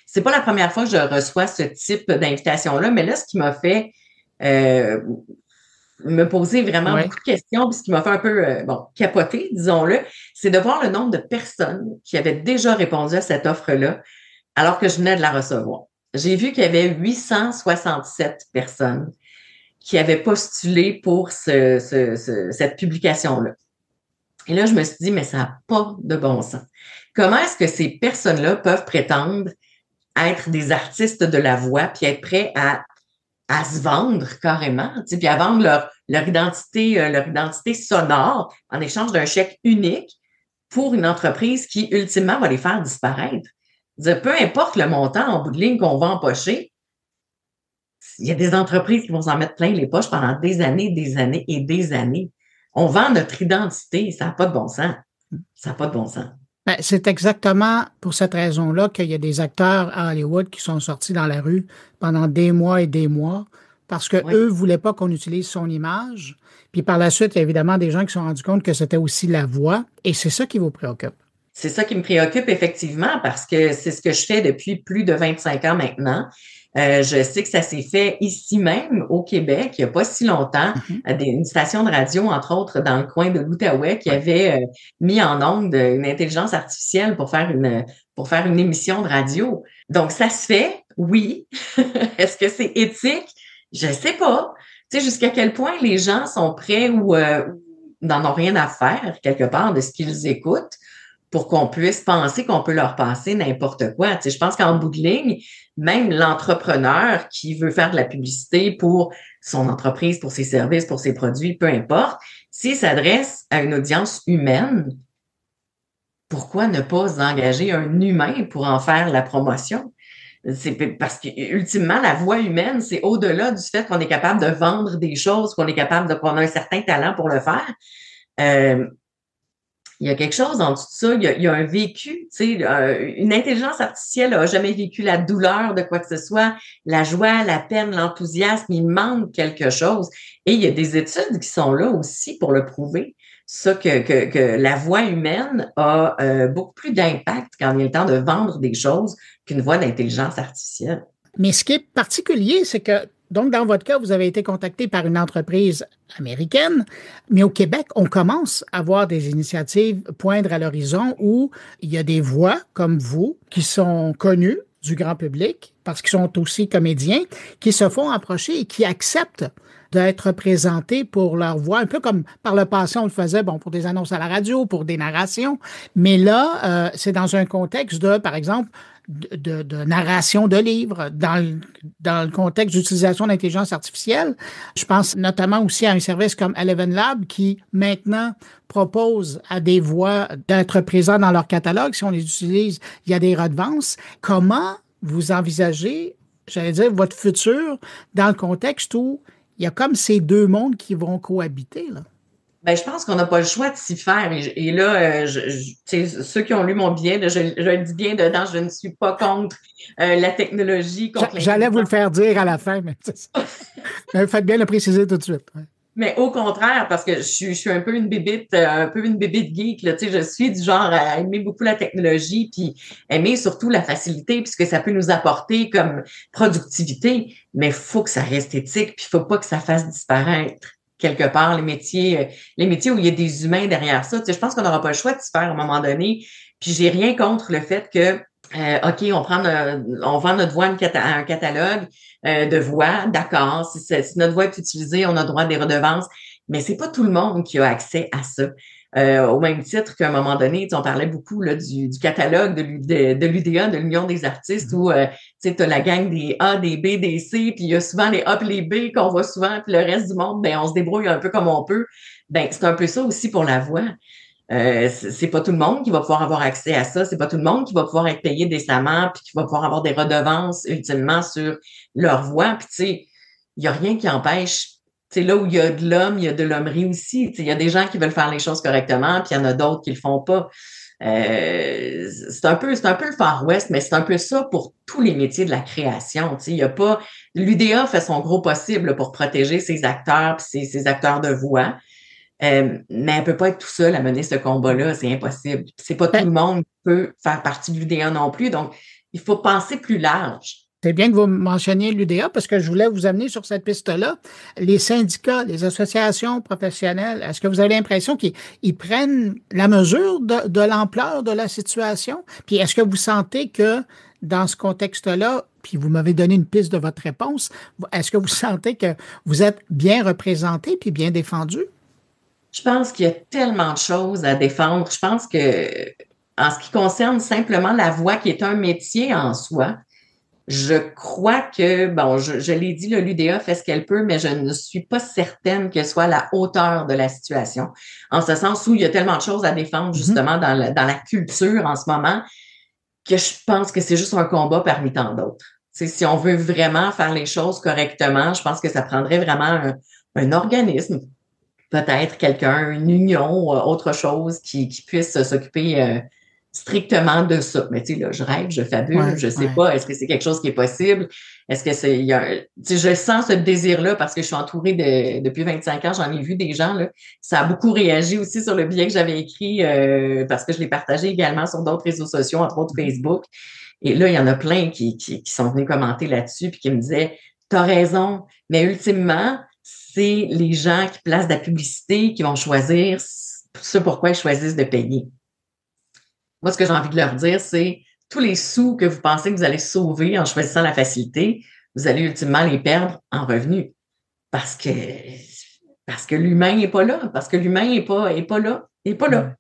C'est pas la première fois que je reçois ce type d'invitation-là, mais là, ce qui m'a fait me poser vraiment beaucoup de questions, puis ce qui m'a fait un peu capoter, disons-le, c'est de voir le nombre de personnes qui avaient déjà répondu à cette offre-là alors que je venais de la recevoir. J'ai vu qu'il y avait 867 personnes qui avaient postulé pour cette publication-là. Et là, je me suis dit, mais ça n'a pas de bon sens. Comment est-ce que ces personnes-là peuvent prétendre être des artistes de la voix puis être prêts à se vendre carrément, tu sais, puis à vendre leur identité sonore en échange d'un chèque unique pour une entreprise qui, ultimement, va les faire disparaître. Peu importe le montant en bout de ligne qu'on va empocher, il y a des entreprises qui vont s'en mettre plein les poches pendant des années et des années. On vend notre identité, ça n'a pas de bon sens. Ça n'a pas de bon sens. Ben, c'est exactement pour cette raison-là qu'il y a des acteurs à Hollywood qui sont sortis dans la rue pendant des mois et des mois parce que eux voulaient pas qu'on utilise son image. Puis par la suite, il y a évidemment des gens qui se sont rendus compte que c'était aussi la voix et c'est ça qui vous préoccupe. C'est ça qui me préoccupe effectivement parce que c'est ce que je fais depuis plus de 25 ans maintenant. Je sais que ça s'est fait ici même au Québec, il n'y a pas si longtemps, une station de radio, entre autres, dans le coin de l'Outaouais, qui avait mis en onde une intelligence artificielle pour faire une émission de radio. Donc, ça se fait, oui. Est-ce que c'est éthique? Je sais pas. Tu sais, jusqu'à quel point les gens sont prêts ou n'en ont rien à faire, quelque part, de ce qu'ils écoutent, pour qu'on puisse penser qu'on peut leur passer n'importe quoi. Tu sais, je pense qu'en bout de ligne, même l'entrepreneur qui veut faire de la publicité pour son entreprise, pour ses services, pour ses produits, peu importe, s'il s'adresse à une audience humaine, pourquoi ne pas engager un humain pour en faire la promotion? C'est parce que, ultimement, la voix humaine, c'est au-delà du fait qu'on est capable de vendre des choses, qu'on a un certain talent pour le faire. Il y a quelque chose en dessous de ça, il y a un vécu, tu sais, une intelligence artificielle n'a jamais vécu la douleur de quoi que ce soit, la joie, la peine, l'enthousiasme, il manque quelque chose. Et il y a des études qui sont là aussi pour le prouver, ça que la voix humaine a beaucoup plus d'impact quand il est le temps de vendre des choses qu'une voix d'intelligence artificielle. Mais ce qui est particulier, c'est que donc, dans votre cas, vous avez été contacté par une entreprise américaine, mais au Québec, on commence à voir des initiatives poindre à l'horizon où il y a des voix comme vous qui sont connues du grand public parce qu'ils sont aussi comédiens, qui se font approcher et qui acceptent d'être présentés pour leur voix, un peu comme par le passé, on le faisait pour des annonces à la radio, pour des narrations, mais là, c'est dans un contexte de, par exemple, de narration de livres, dans le contexte d'utilisation d'intelligence artificielle. Je pense notamment aussi à un service comme Eleven Lab qui maintenant propose à des voix d'être présents dans leur catalogue. Si on les utilise, il y a des redevances. Comment vous envisagez, j'allais dire, votre futur dans le contexte où il y a comme ces deux mondes qui vont cohabiter, là? Ben, je pense qu'on n'a pas le choix de s'y faire. Et là, ceux qui ont lu mon billet, là, je le dis bien dedans, je ne suis pas contre la technologie. J'allais vous le faire dire à la fin, mais mais faites bien le préciser tout de suite. Ouais. Mais au contraire, parce que je suis un peu une bébite geek, là, je suis du genre à aimer beaucoup la technologie, puis aimer surtout la facilité, puis ce que ça peut nous apporter comme productivité, mais faut que ça reste éthique, puis faut pas que ça fasse disparaître quelque part les métiers où il y a des humains derrière ça. Je pense qu'on n'aura pas le choix de se faire à un moment donné, puis j'ai rien contre le fait que OK, on vend notre voix à un catalogue de voix, d'accord. Si notre voix est utilisée, on a droit à des redevances, mais c'est pas tout le monde qui a accès à ça. Au même titre qu'à un moment donné, on parlait beaucoup là, du catalogue de l'UDA, de l'Union des artistes, où tu as la gang des A, des B, des C, puis il y a souvent les A et les B qu'on voit souvent, puis le reste du monde, ben on se débrouille un peu comme on peut. Ben c'est un peu ça aussi pour la voix. C'est pas tout le monde qui va pouvoir avoir accès à ça, c'est pas tout le monde qui va pouvoir être payé décemment puis qui va pouvoir avoir des redevances ultimement sur leur voix. Puis tu sais, il y a rien qui empêche, tu sais, là où il y a de l'homme, il y a de l'hommerie aussi. Tu sais, il y a des gens qui veulent faire les choses correctement, puis il y en a d'autres qui le font pas. C'est un peu le Far West, mais c'est un peu ça pour tous les métiers de la création. Tu sais, il y a pas, l'UDA fait son gros possible pour protéger ses acteurs puis ses acteurs de voix. Mais elle peut pas être tout seule à mener ce combat-là, c'est impossible. C'est pas tout le monde qui peut faire partie de l'UDA non plus, donc il faut penser plus large. C'est bien que vous mentionniez l'UDA parce que je voulais vous amener sur cette piste-là. Les syndicats, les associations professionnelles, est-ce que vous avez l'impression qu'ils prennent la mesure de l'ampleur de la situation? Puis est-ce que vous sentez que dans ce contexte-là, puis vous m'avez donné une piste de votre réponse, est-ce que vous sentez que vous êtes bien représenté puis bien défendu? Je pense qu'il y a tellement de choses à défendre. Je pense que, en ce qui concerne simplement la voix, qui est un métier en soi, je crois que, bon, je l'ai dit, l'UDA fait ce qu'elle peut, mais je ne suis pas certaine que ce soit à la hauteur de la situation. En ce sens où il y a tellement de choses à défendre, justement, dans la culture en ce moment, que je pense que c'est juste un combat parmi tant d'autres. Tu sais, si on veut vraiment faire les choses correctement, je pense que ça prendrait vraiment un organisme, peut-être quelqu'un, une union, autre chose qui puisse s'occuper strictement de ça. Mais tu sais, là, je rêve, je fabule, je sais pas, est-ce que c'est quelque chose qui est possible? Est-ce que c'est, tu sais, je sens ce désir-là parce que je suis entourée depuis 25 ans, j'en ai vu des gens, là. Ça a beaucoup réagi aussi sur le billet que j'avais écrit, parce que je l'ai partagé également sur d'autres réseaux sociaux, entre autres Facebook. Et là, il y en a plein qui sont venus commenter là-dessus puis qui me disaient, t'as raison, mais ultimement, c'est les gens qui placent de la publicité qui vont choisir ce pourquoi ils choisissent de payer. Moi, ce que j'ai envie de leur dire, c'est tous les sous que vous pensez que vous allez sauver en choisissant la facilité, vous allez ultimement les perdre en revenus. Parce que l'humain n'est pas là. Parce que l'humain n'est pas là. Il n'est pas là.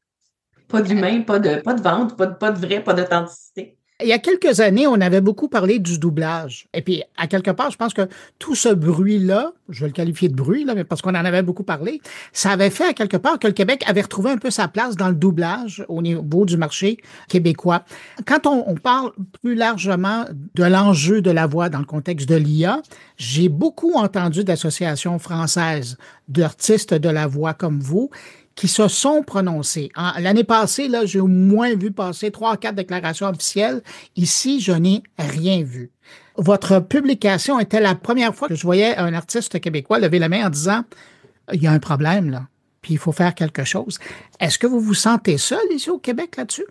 Pas d'humain, pas de vente, pas de vrai, pas d'authenticité. Il y a quelques années, on avait beaucoup parlé du doublage. Et puis, à quelque part, je pense que tout ce bruit-là, je vais le qualifier de bruit, là, mais parce qu'on en avait beaucoup parlé, ça avait fait à quelque part que le Québec avait retrouvé un peu sa place dans le doublage au niveau du marché québécois. Quand on parle plus largement de l'enjeu de la voix dans le contexte de l'IA, j'ai beaucoup entendu d'associations françaises, d'artistes de la voix comme vous, qui se sont prononcés. L'année passée, là, j'ai au moins vu passer 3 à 4 déclarations officielles. Ici, je n'ai rien vu. Votre publication était la première fois que je voyais un artiste québécois lever la main en disant « Il y a un problème, là, puis il faut faire quelque chose ». Est-ce que vous vous sentez seul ici au Québec là-dessus?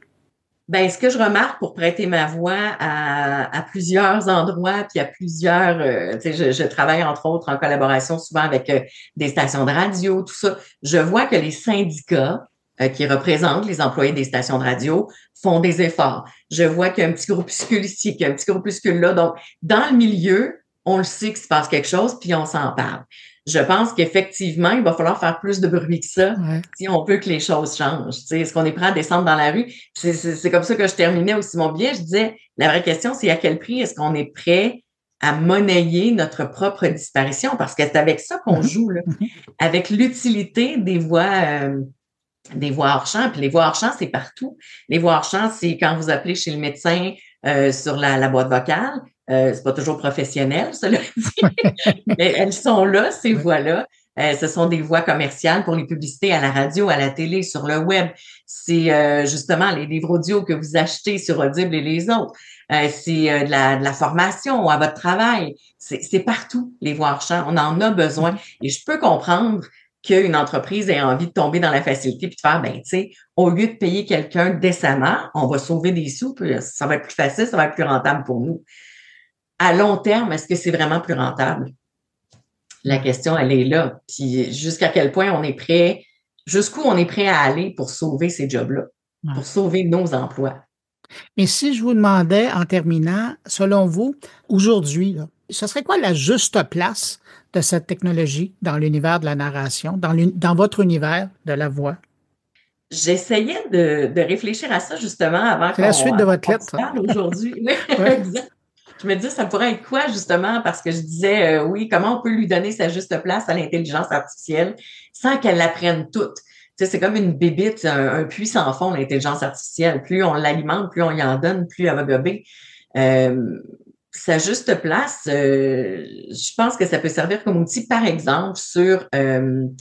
Ben, ce que je remarque pour prêter ma voix à plusieurs endroits, puis à plusieurs, tu sais, je travaille entre autres en collaboration souvent avec des stations de radio, tout ça. Je vois que les syndicats qui représentent les employés des stations de radio font des efforts. Je vois qu'il y a un petit groupuscule ici, qu'il y a un petit groupuscule là. Donc, dans le milieu, on le sait qu'il se passe quelque chose, puis on s'en parle. Je pense qu'effectivement, il va falloir faire plus de bruit que ça si on veut que les choses changent. Tu sais, est-ce qu'on est prêt à descendre dans la rue? C'est comme ça que je terminais aussi mon billet. Je disais, la vraie question, c'est à quel prix est-ce qu'on est prêt à monnayer notre propre disparition? Parce que c'est avec ça qu'on joue, là. Avec l'utilité des voix hors champ. Puis les voix hors champ, c'est partout. Les voix hors champ, c'est quand vous appelez chez le médecin sur la boîte vocale. C'est pas toujours professionnel, cela dit, mais elles sont là, ces voix-là. Ce sont des voix commerciales pour les publicités à la radio, à la télé, sur le web. C'est justement les livres audio que vous achetez sur Audible et les autres. C'est de la formation à votre travail. C'est partout, les voix hors champ. On en a besoin. Et je peux comprendre qu'une entreprise ait envie de tomber dans la facilité puis de faire, tu sais, au lieu de payer quelqu'un décemment, on va sauver des sous, puis ça va être plus facile, ça va être plus rentable pour nous. À long terme, est-ce que c'est vraiment plus rentable? La question, elle est là. Puis jusqu'à quel point on est prêt, jusqu'où on est prêt à aller pour sauver ces jobs-là, pour sauver nos emplois. Mais si je vous demandais, en terminant, selon vous, aujourd'hui, là, ce serait quoi la juste place de cette technologie dans l'univers de la narration, dans votre univers de la voix? J'essayais de réfléchir à ça justement avant C'est la suite de votre lettre. Parle aujourd'hui. Ouais. Exact. Je me disais, ça pourrait être quoi justement? Parce que je disais, oui, comment on peut lui donner sa juste place à l'intelligence artificielle sans qu'elle l'apprenne toute? Tu sais, c'est comme une bébite, un puits sans fond, l'intelligence artificielle. Plus on l'alimente, plus on y en donne, plus elle va gober. Sa juste place, je pense que ça peut servir comme outil, par exemple, sur une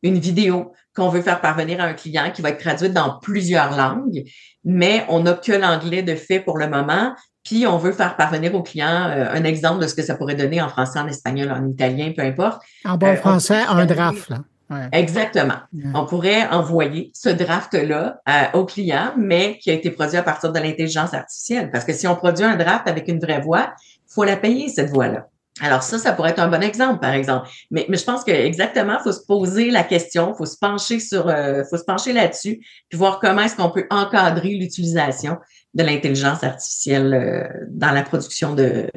vidéo qu'on veut faire parvenir à un client qui va être traduite dans plusieurs langues, mais on n'a que l'anglais de fait pour le moment, puis on veut faire parvenir au client un exemple de ce que ça pourrait donner en français, en espagnol, en italien, peu importe. En bon français, un draft, là. Ouais. Exactement. Yeah. On pourrait envoyer ce draft-là au client, mais qui a été produit à partir de l'intelligence artificielle. Parce que si on produit un draft avec une vraie voix, il faut la payer, cette voix-là. Alors ça pourrait être un bon exemple, par exemple. Mais je pense que exactement, il faut se poser la question, faut se pencher là-dessus, puis voir comment est-ce qu'on peut encadrer l'utilisation de l'intelligence artificielle dans la production de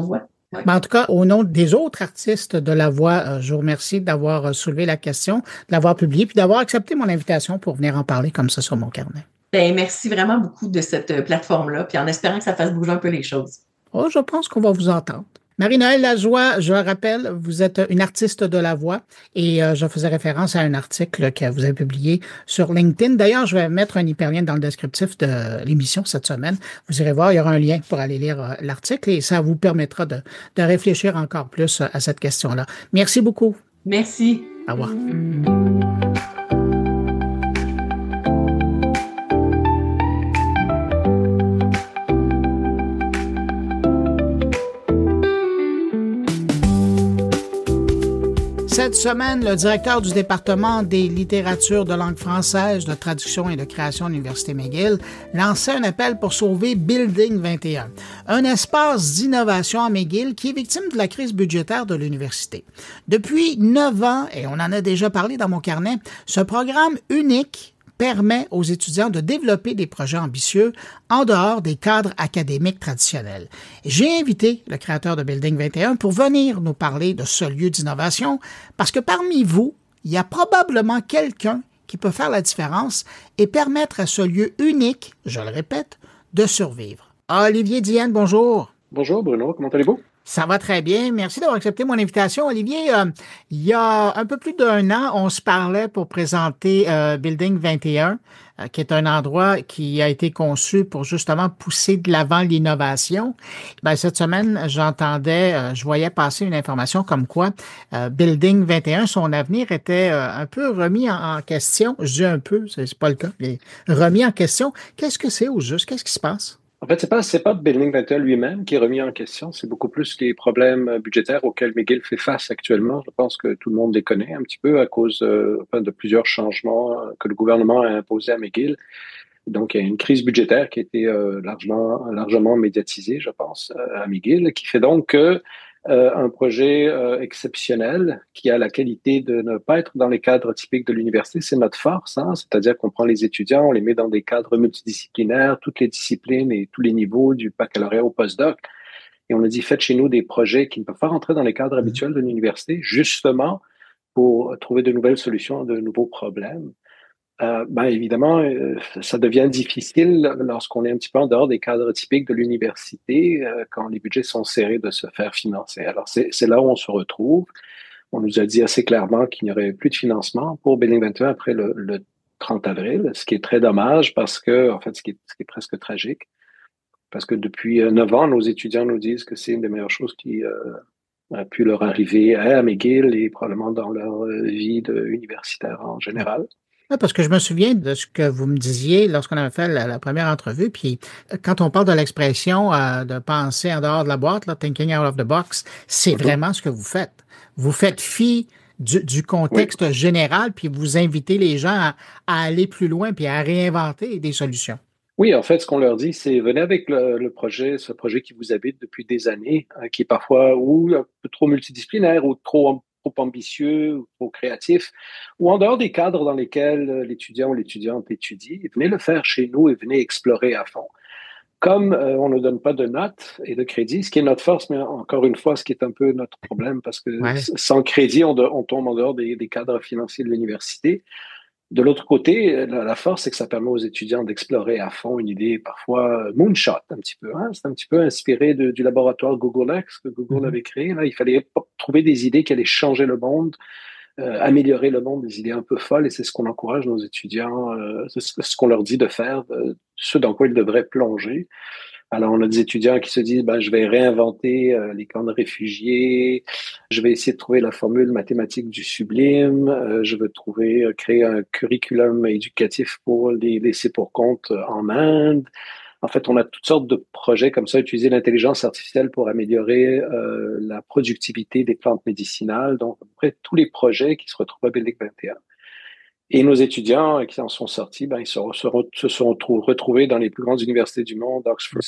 voix. Oui. En tout cas, au nom des autres artistes de la voix, je vous remercie d'avoir soulevé la question, de l'avoir publié, puis d'avoir accepté mon invitation pour venir en parler comme ça sur mon carnet. Bien, merci vraiment beaucoup de cette plateforme-là, puis en espérant que ça fasse bouger un peu les choses. Oh, je pense qu'on va vous entendre. Marie-Noëlle Lajoie, je le rappelle, vous êtes une artiste de la voix et je faisais référence à un article que vous avez publié sur LinkedIn. D'ailleurs, je vais mettre un hyperlien dans le descriptif de l'émission cette semaine. Vous irez voir, il y aura un lien pour aller lire l'article et ça vous permettra de réfléchir encore plus à cette question-là. Merci beaucoup. Merci. Au revoir. Cette semaine, le directeur du département des littératures de langue française, de traduction et de création à l'Université McGill lançait un appel pour sauver Building 21, un espace d'innovation à McGill qui est victime de la crise budgétaire de l'université. Depuis 9 ans, et on en a déjà parlé dans mon carnet, ce programme unique permet aux étudiants de développer des projets ambitieux en dehors des cadres académiques traditionnels. J'ai invité le créateur de Building 21 pour venir nous parler de ce lieu d'innovation parce que parmi vous, il y a probablement quelqu'un qui peut faire la différence et permettre à ce lieu unique, je le répète, de survivre. Olivier Dienne, bonjour. Bonjour Bruno, comment allez-vous? Ça va très bien. Merci d'avoir accepté mon invitation. Olivier, il y a un peu plus d'1 an, on se parlait pour présenter Building 21, qui est un endroit qui a été conçu pour justement pousser de l'avant l'innovation. Ben, cette semaine, je voyais passer une information comme quoi Building 21, son avenir était un peu remis en question. Je dis un peu, c'est pas le cas, mais remis en question. Qu'est-ce que c'est au juste? Qu'est-ce qui se passe? En fait, c'est pas Building 21 lui-même qui est remis en question, c'est beaucoup plus les problèmes budgétaires auxquels McGill fait face actuellement. Je pense que tout le monde les connaît un petit peu à cause de plusieurs changements que le gouvernement a imposés à McGill. Donc, il y a une crise budgétaire qui a été largement médiatisée, je pense, à McGill, qui fait donc que un projet exceptionnel qui a la qualité de ne pas être dans les cadres typiques de l'université, c'est notre force, hein? C'est-à-dire qu'on prend les étudiants, on les met dans des cadres multidisciplinaires, toutes les disciplines et tous les niveaux du baccalauréat au postdoc, et on a dit faites chez nous des projets qui ne peuvent pas rentrer dans les cadres habituels de l'université, justement pour trouver de nouvelles solutions à de nouveaux problèmes. Évidemment, ça devient difficile lorsqu'on est un petit peu en dehors des cadres typiques de l'université, quand les budgets sont serrés, de se faire financer. Alors, c'est là où on se retrouve. On nous a dit assez clairement qu'il n'y aurait plus de financement pour Building 21 après le 30 avril, ce qui est très dommage parce que, en fait, ce qui est presque tragique, parce que depuis 9 ans, nos étudiants nous disent que c'est une des meilleures choses a pu leur arriver à McGill et probablement dans leur vie universitaire en général. Oui, parce que je me souviens de ce que vous me disiez lorsqu'on avait fait la première entrevue, puis quand on parle de l'expression de penser en dehors de la boîte, là, thinking out of the box, c'est vraiment ce que vous faites. Vous faites fi du contexte général, puis vous invitez les gens à aller plus loin, puis à réinventer des solutions. Oui, en fait, ce qu'on leur dit, c'est venez avec ce projet qui vous habite depuis des années, qui est parfois ou un peu trop multidisciplinaire ou trop ambitieux, ou trop créatif, ou en dehors des cadres dans lesquels l'étudiant ou l'étudiante étudie. Venez le faire chez nous et venez explorer à fond. Comme on ne donne pas de notes et de crédit, ce qui est notre force, mais encore une fois, ce qui est un peu notre problème, parce que sans crédit, on tombe en dehors des cadres financiers de l'université. De l'autre côté, la force, c'est que ça permet aux étudiants d'explorer à fond une idée parfois moonshot un petit peu. Hein? C'est un petit peu inspiré du laboratoire Google X que Google avait créé. Là, il fallait trouver des idées qui allaient changer le monde, améliorer le monde, des idées un peu folles, et c'est ce qu'on encourage nos étudiants, c'est ce qu'on leur dit de faire, ce dans quoi ils devraient plonger. Alors, on a des étudiants qui se disent, je vais réinventer les camps de réfugiés, je vais essayer de trouver la formule mathématique du sublime, je veux créer un curriculum éducatif pour les laisser pour compte en Inde. En fait, on a toutes sortes de projets comme ça, utiliser l'intelligence artificielle pour améliorer la productivité des plantes médicinales. Donc, à peu près tous les projets qui se retrouvent à Building 21. Et nos étudiants qui en sont sortis, ils se sont retrouvés dans les plus grandes universités du monde, Oxford,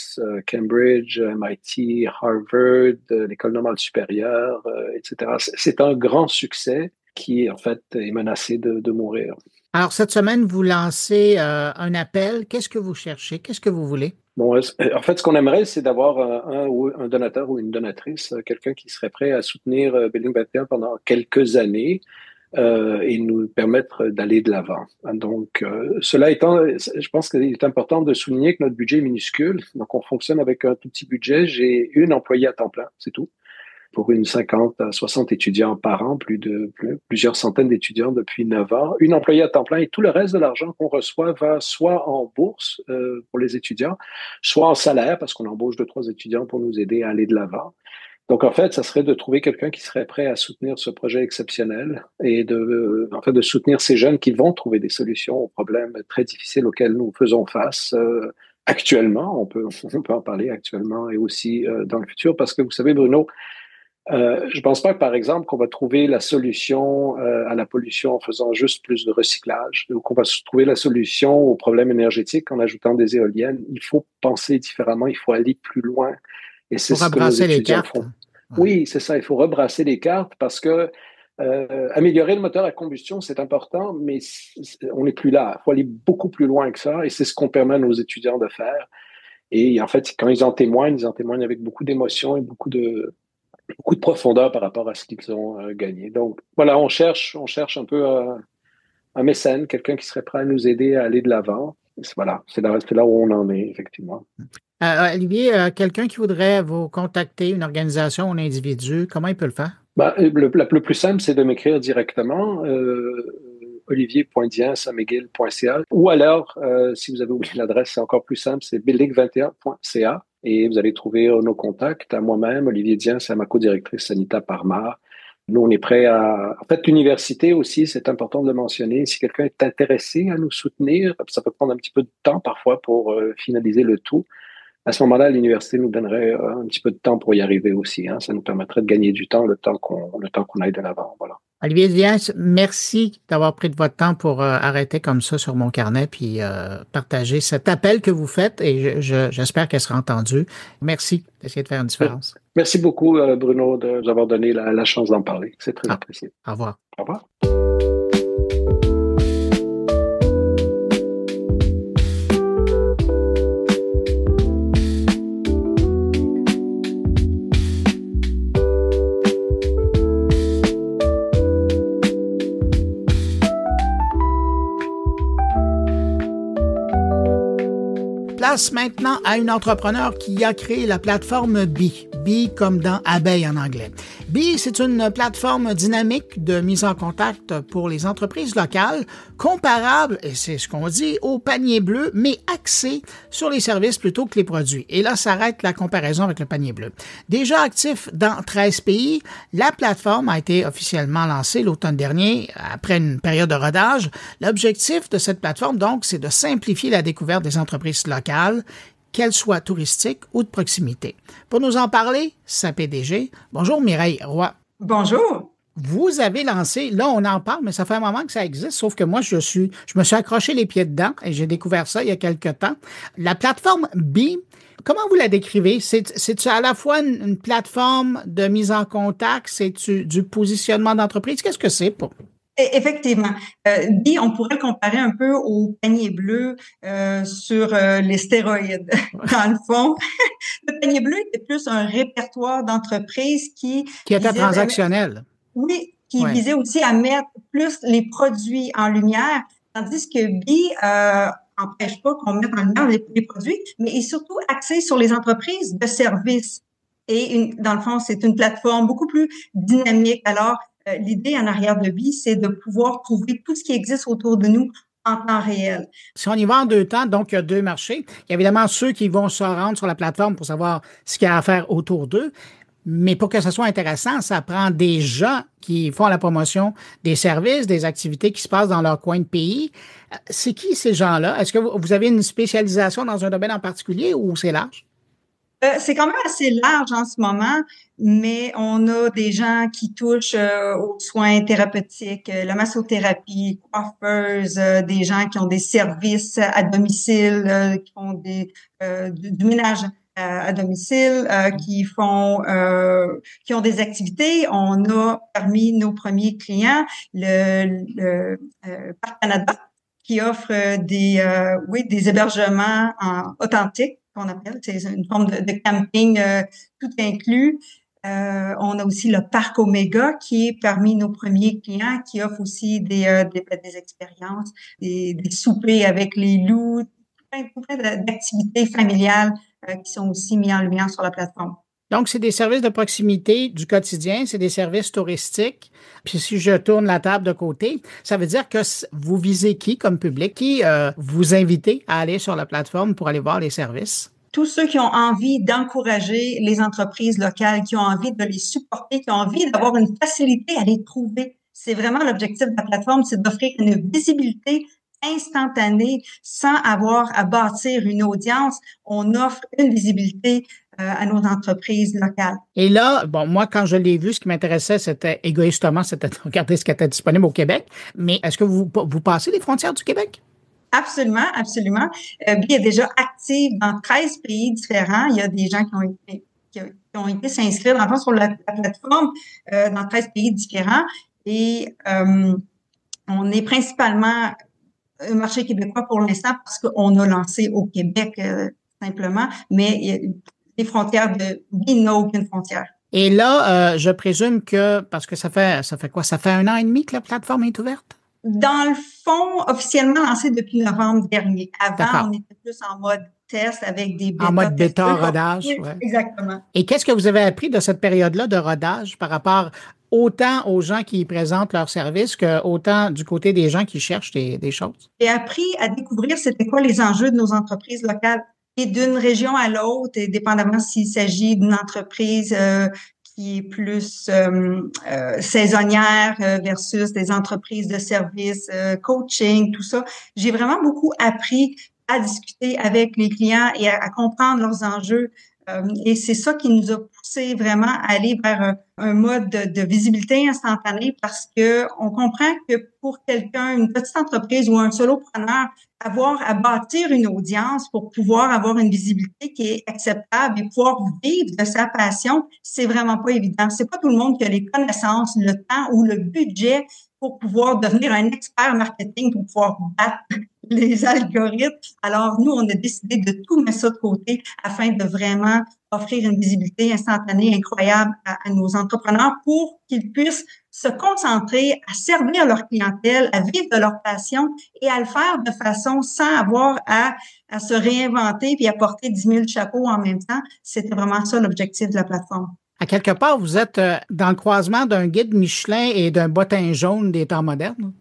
Cambridge, MIT, Harvard, l'École normale supérieure, etc. C'est un grand succès qui, en fait, est menacé de mourir. Alors, cette semaine, vous lancez un appel. Qu'est-ce que vous cherchez? Qu'est-ce que vous voulez? Bon, en fait, ce qu'on aimerait, c'est d'avoir un donateur ou une donatrice, quelqu'un qui serait prêt à soutenir Building 21 pendant quelques années. Et nous permettre d'aller de l'avant. Donc, cela étant, je pense qu'il est important de souligner que notre budget est minuscule. Donc, on fonctionne avec un tout petit budget. J'ai une employée à temps plein, c'est tout. Pour une 50 à 60 étudiants par an, plusieurs centaines d'étudiants depuis 9 ans. Une employée à temps plein et tout le reste de l'argent qu'on reçoit va soit en bourse pour les étudiants, soit en salaire parce qu'on embauche 2-3 étudiants pour nous aider à aller de l'avant. Donc, en fait, ça serait de trouver quelqu'un qui serait prêt à soutenir ce projet exceptionnel et de soutenir ces jeunes qui vont trouver des solutions aux problèmes très difficiles auxquels nous faisons face actuellement. On peut en parler actuellement et aussi dans le futur parce que vous savez, Bruno, je pense pas, par exemple, qu'on va trouver la solution à la pollution en faisant juste plus de recyclage ou qu'on va trouver la solution aux problèmes énergétiques en ajoutant des éoliennes. Il faut penser différemment, il faut aller plus loin. Et c'est ce que nos étudiants font. Oui, c'est ça. Il faut rebrasser les cartes parce que améliorer le moteur à combustion, c'est important, mais on n'est plus là. Il faut aller beaucoup plus loin que ça et c'est ce qu'on permet à nos étudiants de faire. Et en fait, quand ils en témoignent avec beaucoup d'émotion et beaucoup de profondeur par rapport à ce qu'ils ont gagné. Donc, voilà, on cherche un peu un mécène, quelqu'un qui serait prêt à nous aider à aller de l'avant. Voilà, c'est là où on en est, effectivement. Olivier, quelqu'un qui voudrait vous contacter, une organisation ou un individu, comment il peut le faire? Le plus simple, c'est de m'écrire directement, olivier.diens@mcgill.ca, ou alors, si vous avez oublié l'adresse, c'est encore plus simple, c'est building21.ca, et vous allez trouver nos contacts à moi-même, Olivier Diens, à ma co-directrice Sanita Parmar. Nous, on est prêts En fait, l'université aussi, c'est important de le mentionner. Si quelqu'un est intéressé à nous soutenir, ça peut prendre un petit peu de temps parfois pour finaliser le tout. À ce moment-là, l'université nous donnerait un petit peu de temps pour y arriver aussi. Hein. Ça nous permettrait de gagner du temps, le temps qu'on aille de l'avant. Voilà. Olivier Diens, merci d'avoir pris de votre temps pour arrêter comme ça sur mon carnet puis partager cet appel que vous faites et j'espère qu'elle sera entendue. Merci d'essayer de faire une différence. Merci beaucoup, Bruno, de nous avoir donné la chance d'en parler. C'est très apprécié. Au revoir. Au revoir. Place maintenant à une entrepreneur qui a créé la plateforme BI. Bee comme dans abeille en anglais. Bee, c'est une plateforme dynamique de mise en contact pour les entreprises locales, comparable, et c'est ce qu'on dit, au panier bleu, mais axé sur les services plutôt que les produits. Et là s'arrête la comparaison avec le panier bleu. Déjà actif dans 13 pays, la plateforme a été officiellement lancée l'automne dernier après une période de rodage. L'objectif de cette plateforme, donc, c'est de simplifier la découverte des entreprises locales, qu'elles soient touristiques ou de proximité. Pour nous en parler, sa PDG. Bonjour Mireille Roy. Bonjour. Vous avez lancé, là on en parle, mais ça fait un moment que ça existe, sauf que moi je me suis accroché les pieds dedans et j'ai découvert ça il y a quelque temps. La plateforme Bee, comment vous la décrivez? C'est-tu à la fois une plateforme de mise en contact? C'est-tu du positionnement d'entreprise? Qu'est-ce que c'est pour? Effectivement. Bee, on pourrait le comparer un peu au panier bleu sur les stéroïdes. Dans le fond, le panier bleu était plus un répertoire d'entreprises qui était transactionnel. Oui, qui visait aussi à mettre plus les produits en lumière, tandis que Bee n'empêche pas qu'on mette en lumière les produits, mais est surtout axé sur les entreprises de services. Et dans le fond, c'est une plateforme beaucoup plus dynamique. Alors, l'idée en arrière de Bee, c'est de pouvoir trouver tout ce qui existe autour de nous en temps réel. Si on y va en deux temps, donc il y a deux marchés. Il y a évidemment ceux qui vont se rendre sur la plateforme pour savoir ce qu'il y a à faire autour d'eux. Mais pour que ce soit intéressant, ça prend des gens qui font la promotion des services, des activités qui se passent dans leur coin de pays. C'est qui ces gens-là? Est-ce que vous avez une spécialisation dans un domaine en particulier ou c'est large? C'est quand même assez large en ce moment, mais on a des gens qui touchent aux soins thérapeutiques, la massothérapie, coiffeuses, des gens qui ont des services à domicile, qui font du ménage à domicile, qui ont des activités. On a parmi nos premiers clients le Parc Canada qui offre des hébergements authentiques qu'on appelle, c'est une forme de camping tout inclus. On a aussi le Parc Omega qui est parmi nos premiers clients, qui offre aussi des expériences, des soupers avec les loups, plein d'activités familiales qui sont aussi mis en lumière sur la plateforme. Donc, c'est des services de proximité du quotidien, c'est des services touristiques. Puis si je tourne la table de côté, ça veut dire que vous visez qui comme public? Qui vous invitez à aller sur la plateforme pour aller voir les services? Tous ceux qui ont envie d'encourager les entreprises locales, qui ont envie de les supporter, qui ont envie d'avoir une facilité à les trouver. C'est vraiment l'objectif de la plateforme, c'est d'offrir une visibilité instantanée sans avoir à bâtir une audience. On offre une visibilité à nos entreprises locales. Et là, bon, moi, quand je l'ai vu, ce qui m'intéressait, c'était égoïstement, c'était de regarder ce qui était disponible au Québec. Mais est-ce que vous passez les frontières du Québec? Absolument, absolument. Bee est déjà active dans 13 pays différents. Il y a des gens qui ont été s'inscrire dans le fond sur la plateforme dans 13 pays différents. Et on est principalement un marché québécois pour l'instant parce qu'on a lancé au Québec simplement, mais les frontières de Bee n'ont aucune frontière. Et là, je présume que, parce que ça fait quoi? Ça fait 1 an et demi que la plateforme est ouverte? Dans le fond, officiellement lancé depuis novembre dernier. Avant, on était plus en mode test avec des bêta. En mode bêta, rodage. Oui, ouais. Exactement. Et qu'est-ce que vous avez appris de cette période-là de rodage par rapport autant aux gens qui présentent leurs services que autant du côté des gens qui cherchent des choses? J'ai appris à découvrir c'était quoi les enjeux de nos entreprises locales. Et d'une région à l'autre, et dépendamment s'il s'agit d'une entreprise qui est plus saisonnière versus des entreprises de services, coaching, tout ça. J'ai vraiment beaucoup appris à discuter avec les clients et à comprendre leurs enjeux. Et c'est ça qui nous a poussé vraiment à aller vers un mode de visibilité instantanée parce que on comprend que pour quelqu'un, une petite entreprise ou un solopreneur, avoir à bâtir une audience pour pouvoir avoir une visibilité qui est acceptable et pouvoir vivre de sa passion, c'est vraiment pas évident. C'est pas tout le monde qui a les connaissances, le temps ou le budget pour pouvoir devenir un expert marketing, pour pouvoir battre les algorithmes. Alors, nous, on a décidé de tout mettre ça de côté afin de vraiment offrir une visibilité instantanée incroyable à nos entrepreneurs pour qu'ils puissent se concentrer à servir leur clientèle, à vivre de leur passion et à le faire de façon sans avoir à se réinventer puis à porter 10 000 chapeaux en même temps. C'était vraiment ça l'objectif de la plateforme. À quelque part, vous êtes dans le croisement d'un guide Michelin et d'un bottin jaune des temps modernes.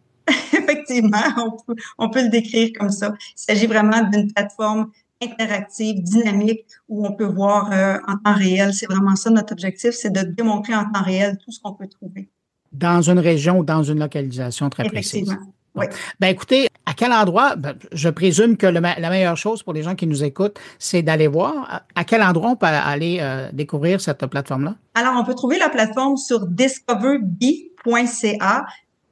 Effectivement, on peut le décrire comme ça. Il s'agit vraiment d'une plateforme interactive, dynamique, où on peut voir en temps réel. C'est vraiment ça notre objectif, c'est de démontrer en temps réel tout ce qu'on peut trouver. Dans une région ou dans une localisation très précise. Effectivement, oui. Ben écoutez, à quel endroit, je présume que la meilleure chose pour les gens qui nous écoutent, c'est d'aller voir. À quel endroit on peut aller découvrir cette plateforme-là? Alors, on peut trouver la plateforme sur discoverbee.ca.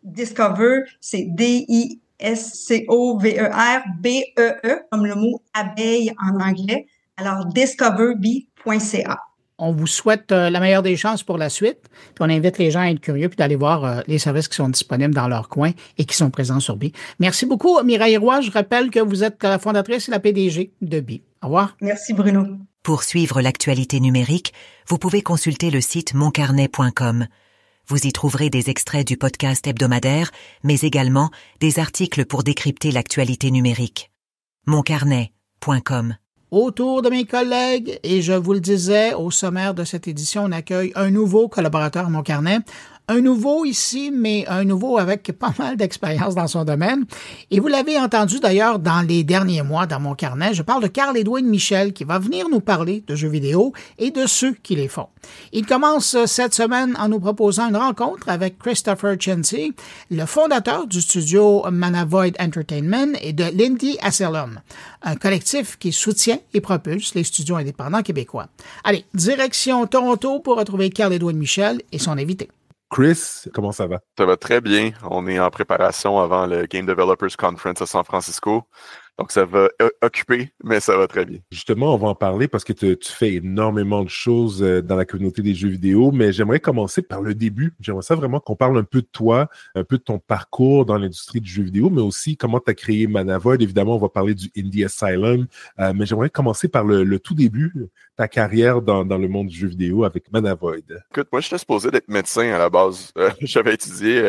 Discover, c'est D-I-S-C-O-V-E-R-B-E-E, comme le mot abeille en anglais. Alors, discoverbee.ca. On vous souhaite la meilleure des chances pour la suite. Puis on invite les gens à être curieux puis d'aller voir les services qui sont disponibles dans leur coin et qui sont présents sur Bee. Merci beaucoup, Mireille Roy. Je rappelle que vous êtes la fondatrice et la PDG de Bee. Au revoir. Merci, Bruno. Pour suivre l'actualité numérique, vous pouvez consulter le site moncarnet.com. Vous y trouverez des extraits du podcast hebdomadaire, mais également des articles pour décrypter l'actualité numérique. moncarnet.com. Autour de mes collègues, et je vous le disais, au sommaire de cette édition, on accueille un nouveau collaborateur à Mon Carnet. Un nouveau ici, mais un nouveau avec pas mal d'expérience dans son domaine. Et vous l'avez entendu d'ailleurs dans les derniers mois dans Mon Carnet, je parle de Carl-Édouard Michel qui va venir nous parler de jeux vidéo et de ceux qui les font. Il commence cette semaine en nous proposant une rencontre avec Christopher Chency, le fondateur du studio Manavoid Entertainment et de l'Indie Asylum, un collectif qui soutient et propulse les studios indépendants québécois. Allez, direction Toronto pour retrouver Carl-Édouard Michel et son invité. Chris, comment ça va? Ça va très bien. On est en préparation avant le Game Developers Conference à San Francisco. Donc, ça va occuper, mais ça va très bien. Justement, on va en parler parce que tu fais énormément de choses dans la communauté des jeux vidéo, mais j'aimerais commencer par le début. J'aimerais ça vraiment qu'on parle un peu de toi, un peu de ton parcours dans l'industrie du jeu vidéo, mais aussi comment tu as créé Manavoid. Évidemment, on va parler du Indie Asylum, mais j'aimerais commencer par le tout début, ta carrière dans le monde du jeu vidéo avec Manavoid. Écoute, moi, j'étais supposé d'être médecin à la base. J'avais étudié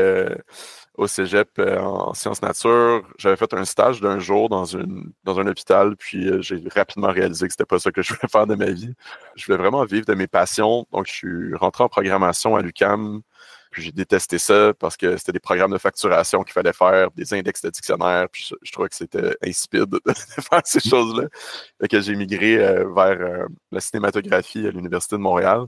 au cégep en sciences nature. J'avais fait un stage d'un jour dans un hôpital, puis j'ai rapidement réalisé que c'était pas ça que je voulais faire de ma vie. Je voulais vraiment vivre de mes passions, donc je suis rentré en programmation à l'UQAM, puis j'ai détesté ça parce que c'était des programmes de facturation qu'il fallait faire, des index de dictionnaire, puis je trouvais que c'était insipide de faire ces choses-là. Fait que j'ai migré vers la cinématographie à l'Université de Montréal.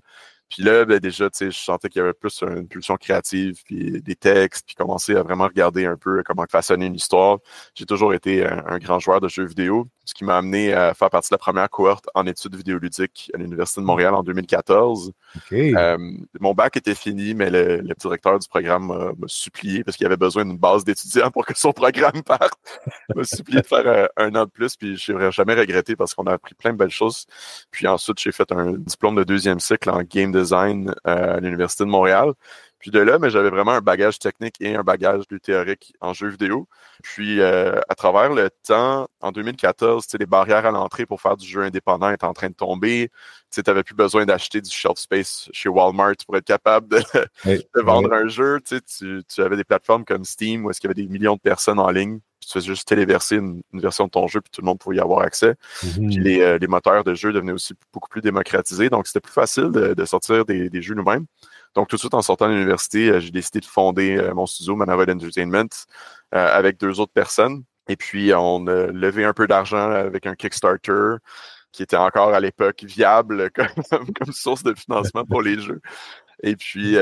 Puis là, ben déjà, tu sais, je sentais qu'il y avait plus une pulsion créative, puis des textes, puis commencer à vraiment regarder un peu comment façonner une histoire. J'ai toujours été un grand joueur de jeux vidéo, ce qui m'a amené à faire partie de la première cohorte en études vidéoludiques à l'Université de Montréal en 2014. Okay. Mon bac était fini, mais le directeur du programme m'a supplié, parce qu'il avait besoin d'une base d'étudiants pour que son programme parte. Il m'a supplié de faire un an de plus, puis je n'ai jamais regretté parce qu'on a appris plein de belles choses. Puis ensuite, j'ai fait un diplôme de 2e cycle en game design à l'Université de Montréal. Puis de là, mais j'avais vraiment un bagage technique et un bagage théorique en jeux vidéo. Puis à travers le temps, en 2014, les barrières à l'entrée pour faire du jeu indépendant étaient en train de tomber. Tu n'avais plus besoin d'acheter du shelf space chez Walmart pour être capable de vendre un jeu. Tu avais des plateformes comme Steam où est-ce qu'il y avait des millions de personnes en ligne. Tu faisais juste téléverser une version de ton jeu puis tout le monde pouvait y avoir accès. Puis les moteurs de jeu devenaient aussi beaucoup plus démocratisés. Donc, c'était plus facile de sortir des jeux nous-mêmes. Donc, tout de suite, en sortant de l'université, j'ai décidé de fonder mon studio, Manavoid Entertainment, avec 2 autres personnes. Et puis, on a levé un peu d'argent avec un Kickstarter qui était encore à l'époque viable comme source de financement pour les jeux. Et puis,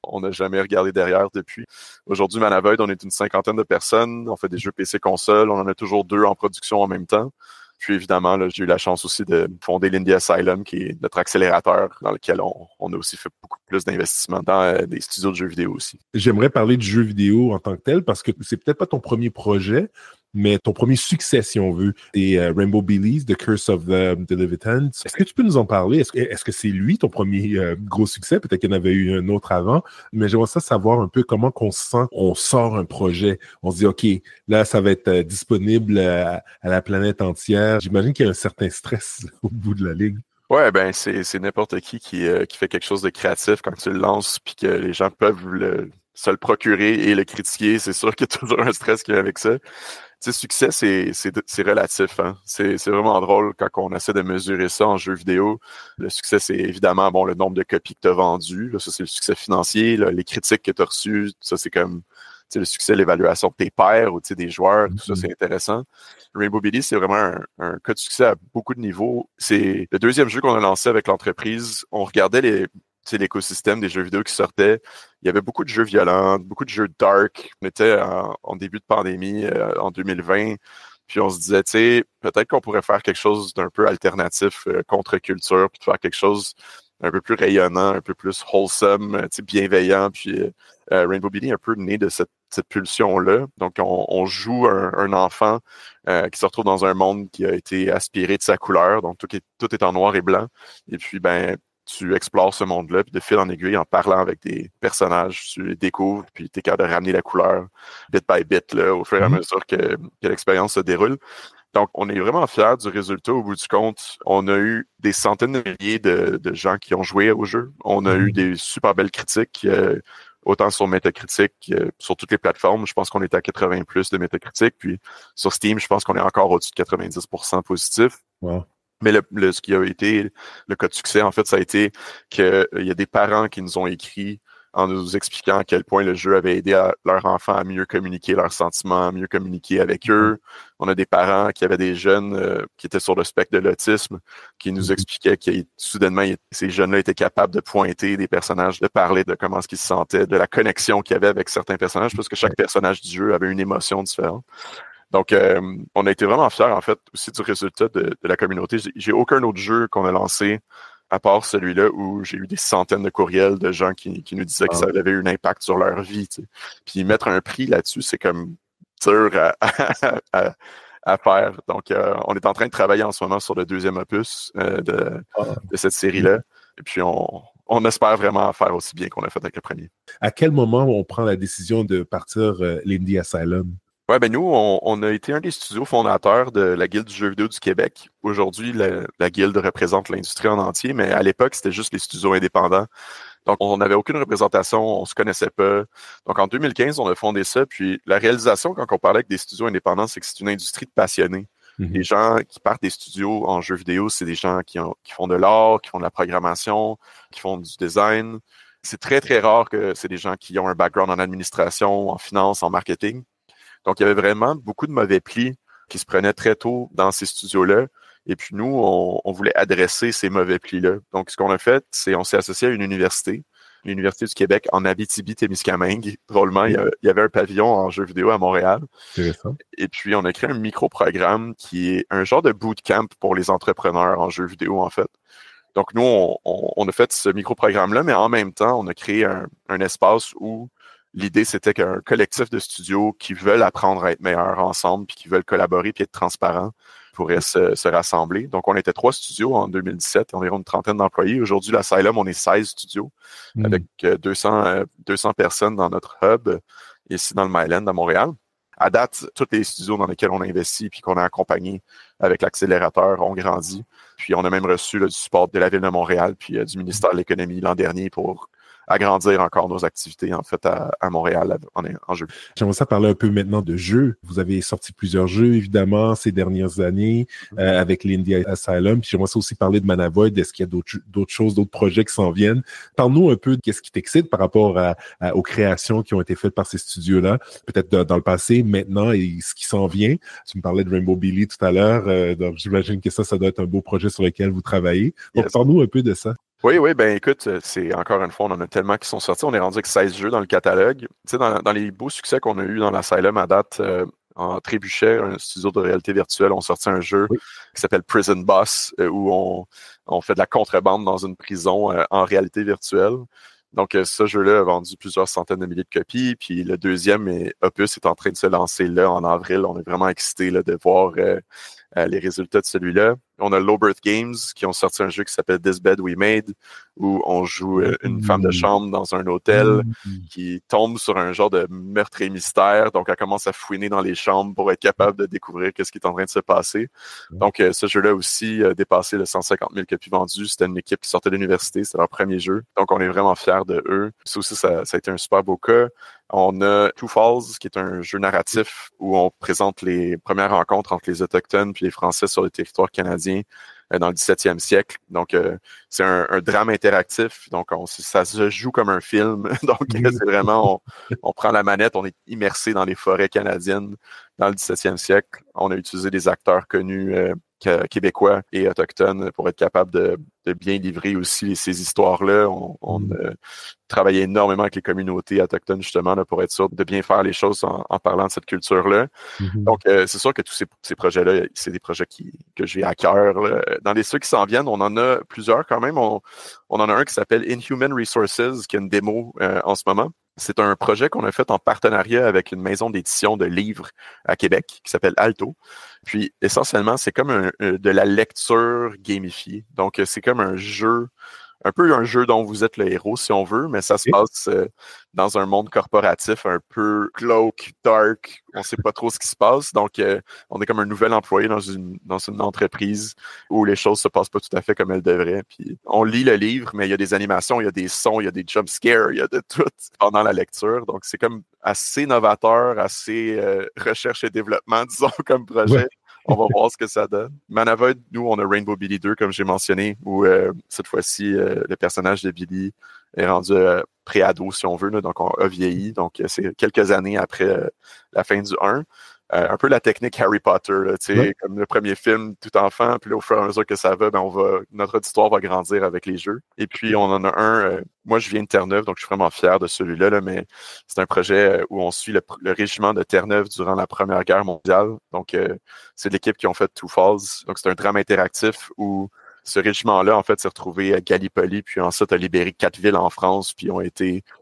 on n'a jamais regardé derrière depuis. Aujourd'hui, Manavoid, on est une 50aine de personnes. On fait des jeux PC-console. On en a toujours 2 en production en même temps. Puis évidemment, là, j'ai eu la chance aussi de fonder l'Indie Asylum, qui est notre accélérateur dans lequel on a aussi fait beaucoup plus d'investissement dans des studios de jeux vidéo aussi. J'aimerais parler du jeu vidéo en tant que tel parce que c'est peut-être pas ton premier projet, mais ton premier succès, si on veut, est Rainbow Belize, The Curse of the Leviathan. Est-ce que tu peux nous en parler? Est-ce que c'est lui, ton premier gros succès? Peut-être qu'il y en avait eu un autre avant, mais j'aimerais ça savoir un peu comment qu'on se sent, on sort un projet. On se dit, OK, là, ça va être disponible à la planète entière. J'imagine qu'il y a un certain stress au bout de la ligne. Ouais, ben c'est n'importe qui fait quelque chose de créatif quand tu le lances puis que les gens peuvent se le procurer et le critiquer. C'est sûr qu'il y a toujours un stress qui est avec ça. Tu sais, succès, c'est relatif, hein. C'est vraiment drôle quand on essaie de mesurer ça en jeu vidéo. Le succès, c'est évidemment, bon, le nombre de copies que tu as vendues. Là, ça, c'est le succès financier. Là, les critiques que tu as reçues, ça, c'est comme le succès, l'évaluation de tes pairs ou des joueurs. Tout ça, c'est intéressant. Rainbow Billy, c'est vraiment un cas de succès à beaucoup de niveaux. C'est le deuxième jeu qu'on a lancé avec l'entreprise. On regardait l'écosystème des jeux vidéo qui sortaient. Il y avait beaucoup de jeux violents, beaucoup de jeux dark. On était en début de pandémie en 2020. Puis on se disait, tu sais, peut-être qu'on pourrait faire quelque chose d'un peu alternatif, contre-culture, puis de faire quelque chose un peu plus rayonnant, un peu plus wholesome, bienveillant. Puis Rainbow Billy est un peu né de cette pulsion-là. Donc, on joue un enfant qui se retrouve dans un monde qui a été aspiré de sa couleur. Donc, tout est en noir et blanc. Et puis, ben, tu explores ce monde-là, puis de fil en aiguille, en parlant avec des personnages, tu les découvres, puis tu es capable de ramener la couleur bit by bit là, au fur et à mesure que l'expérience se déroule. Donc, on est vraiment fiers du résultat. Au bout du compte, on a eu des centaines de milliers de gens qui ont joué au jeu. On a eu des super belles critiques, autant sur Metacritic, sur toutes les plateformes. Je pense qu'on est à 80 plus de Metacritic. Puis sur Steam, je pense qu'on est encore au-dessus de 90% positif. Wow. Mais ce qui a été le cas de succès, en fait, ça a été qu'il y a des parents qui nous ont écrit en nous expliquant à quel point le jeu avait aidé leurs enfants à mieux communiquer leurs sentiments, à mieux communiquer avec eux. On a des parents qui avaient des jeunes qui étaient sur le spectre de l'autisme, qui nous expliquaient que soudainement, ces jeunes-là étaient capables de pointer des personnages, de parler de comment est-ce qu'ils se sentaient, de la connexion qu'il y avait avec certains personnages, parce que chaque personnage du jeu avait une émotion différente. Donc, on a été vraiment fiers, en fait, aussi du résultat de la communauté. J'ai aucun autre jeu qu'on a lancé à part celui-là où j'ai eu des centaines de courriels de gens qui nous disaient que ça avait eu un impact sur leur vie. Tu sais. Puis mettre un prix là-dessus, c'est comme dur à faire. Donc, on est en train de travailler en ce moment sur le deuxième opus de cette série-là. Et puis, on espère vraiment faire aussi bien qu'on a fait avec le premier. À quel moment on prend la décision de partir l'Indie Asylum? Ouais, ben nous, on a été un des studios fondateurs de la Guilde du jeu vidéo du Québec. Aujourd'hui, la Guilde représente l'industrie en entier, mais à l'époque, c'était juste les studios indépendants. Donc, on n'avait aucune représentation, on se connaissait pas. Donc, en 2015, on a fondé ça. Puis, la réalisation, quand on parlait avec des studios indépendants, c'est que c'est une industrie de passionnés. Les gens qui partent des studios en jeux vidéo, c'est des gens qui font de l'art, qui font de la programmation, qui font du design. C'est très, très rare que c'est des gens qui ont un background en administration, en finance, en marketing. Donc, il y avait vraiment beaucoup de mauvais plis qui se prenaient très tôt dans ces studios-là. Et puis, nous, on voulait adresser ces mauvais plis-là. Donc, ce qu'on a fait, c'est on s'est associé à une université, l'Université du Québec en Abitibi-Témiscamingue. Drôlement, il y avait un pavillon en jeux vidéo à Montréal. Et puis, on a créé un micro-programme qui est un genre de bootcamp pour les entrepreneurs en jeux vidéo, en fait. Donc, nous, on a fait ce micro-programme-là, mais en même temps, on a créé un espace où l'idée, c'était qu'un collectif de studios qui veulent apprendre à être meilleurs ensemble, puis qui veulent collaborer, puis être transparents, pourraient se rassembler. Donc, on était 3 studios en 2017, environ une trentaine d'employés. Aujourd'hui, l'Asylum, on est 16 studios, avec 200 personnes dans notre hub, ici dans le Myland, à Montréal. À date, tous les studios dans lesquels on a investi puis qu'on a accompagné avec l'accélérateur ont grandi. Puis, on a même reçu du support de la Ville de Montréal puis du ministère de l'Économie l'an dernier pour agrandir encore nos activités, en fait, à Montréal en jeu. J'aimerais ça parler un peu maintenant de jeux. Vous avez sorti plusieurs jeux, évidemment, ces dernières années, avec l'Indie Asylum. Puis j'aimerais ça aussi parler de Manavoid. Est-ce qu'il y a d'autres choses, d'autres projets qui s'en viennent? Parle-nous un peu de qu'est-ce qui t'excite par rapport aux créations qui ont été faites par ces studios-là, peut-être dans le passé, maintenant, et ce qui s'en vient. Tu me parlais de Rainbow Billy tout à l'heure, donc j'imagine que ça doit être un beau projet sur lequel vous travaillez. Donc, parle-nous un peu de ça. Oui, ben écoute, c'est encore une fois, on en a tellement qui sont sortis. On est rendu avec 16 jeux dans le catalogue. Tu sais, dans les beaux succès qu'on a eu dans l'Asylum à date, en Trébuchet, un studio de réalité virtuelle, on sorti un jeu qui s'appelle Prison Boss, où on fait de la contrebande dans une prison en réalité virtuelle. Donc, ce jeu-là a vendu plusieurs centaines de milliers de copies. Puis le deuxième opus est en train de se lancer là en avril. On est vraiment excités là, de voir les résultats de celui-là. On a Low Birth Games qui ont sorti un jeu qui s'appelle This Bed We Made, où on joue une femme de chambre dans un hôtel qui tombe sur un genre de meurtre et mystère. Donc, elle commence à fouiner dans les chambres pour être capable de découvrir qu'est-ce qui est en train de se passer. Donc, ce jeu-là aussi a dépassé les 150 000 copies vendues. C'était une équipe qui sortait de l'université. C'était leur premier jeu. Donc, on est vraiment fiers de eux. Ça aussi, ça a été un super beau cas. On a Two Falls, qui est un jeu narratif où on présente les premières rencontres entre les Autochtones puis les Français sur le territoire canadien dans le 17e siècle. Donc, c'est un drame interactif. Donc, ça se joue comme un film. Donc, c'est vraiment, on prend la manette, on est immersé dans les forêts canadiennes dans le 17e siècle. On a utilisé des acteurs connus québécois et autochtones pour être capable de bien livrer aussi ces histoires-là. On a travaillé énormément avec les communautés autochtones, justement, là, pour être sûr de bien faire les choses en parlant de cette culture-là. Donc, c'est sûr que tous ces projets-là, c'est des projets que j'ai à cœur. Là. Dans les ceux qui s'en viennent, on en a plusieurs quand même. On en a un qui s'appelle Inhuman Resources, qui est une démo en ce moment. C'est un projet qu'on a fait en partenariat avec une maison d'édition de livres à Québec qui s'appelle Alto. Puis, essentiellement, c'est comme de la lecture gamifiée. Donc, c'est comme un jeu, un peu un jeu dont vous êtes le héros, si on veut, mais ça se passe dans un monde corporatif un peu glauque, dark. On ne sait pas trop ce qui se passe. Donc, on est comme un nouvel employé dans une entreprise où les choses se passent pas tout à fait comme elles devraient. Puis, on lit le livre, mais il y a des animations, il y a des sons, il y a des jump scares, il y a de tout pendant la lecture. Donc, c'est comme assez novateur, assez recherche et développement, disons, comme projet. Ouais. On va voir ce que ça donne. Manavoid, nous, on a Rainbow Billy 2, comme j'ai mentionné, où cette fois-ci, le personnage de Billy est rendu pré-ado, si on veut, là, donc on a vieilli. Donc, c'est quelques années après la fin du 1. Un peu la technique Harry Potter, là, comme le premier film tout enfant, puis là, au fur et à mesure que ça va, notre auditoire va grandir avec les jeux. Et puis, on en a un, moi je viens de Terre-Neuve, donc je suis vraiment fier de celui-là, là, mais c'est un projet où on suit le régiment de Terre-Neuve durant la Première Guerre mondiale. Donc, c'est l'équipe qui ont fait Two Falls. Donc, c'est un drame interactif où ce régiment-là, en fait, s'est retrouvé à Gallipoli, puis ensuite a libéré 4 villes en France, puis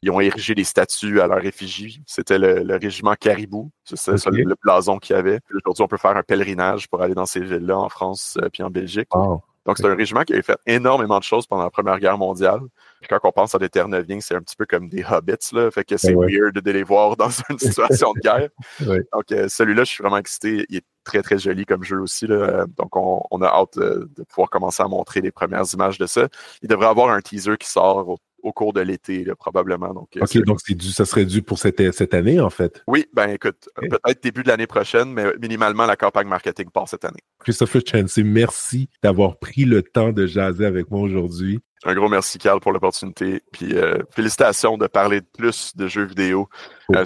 ils ont érigé des statues à leur effigie. C'était le régiment Caribou, c'est ça le blason qu'il y avait. Puis aujourd'hui, on peut faire un pèlerinage pour aller dans ces villes-là en France puis en Belgique. Oh. Donc, c'est un régiment qui avait fait énormément de choses pendant la Première Guerre mondiale. Puis quand on pense à des Terre-Neuviens, c'est un petit peu comme des hobbits, là. Fait que c'est weird de les voir dans une situation de guerre. Donc, celui-là, je suis vraiment excité. Il est très, très joli comme jeu aussi, là. Donc, on a hâte de pouvoir commencer à montrer les premières images de ça. Il devrait y avoir un teaser qui sort au cours de l'été, là, probablement. Donc, donc ça serait dû pour cette année, en fait? Oui, écoute, peut-être début de l'année prochaine, mais minimalement, la campagne marketing part cette année. Christopher Chancey, merci d'avoir pris le temps de jaser avec moi aujourd'hui. Un gros merci, Carl, pour l'opportunité. Puis félicitations de parler plus de jeux vidéo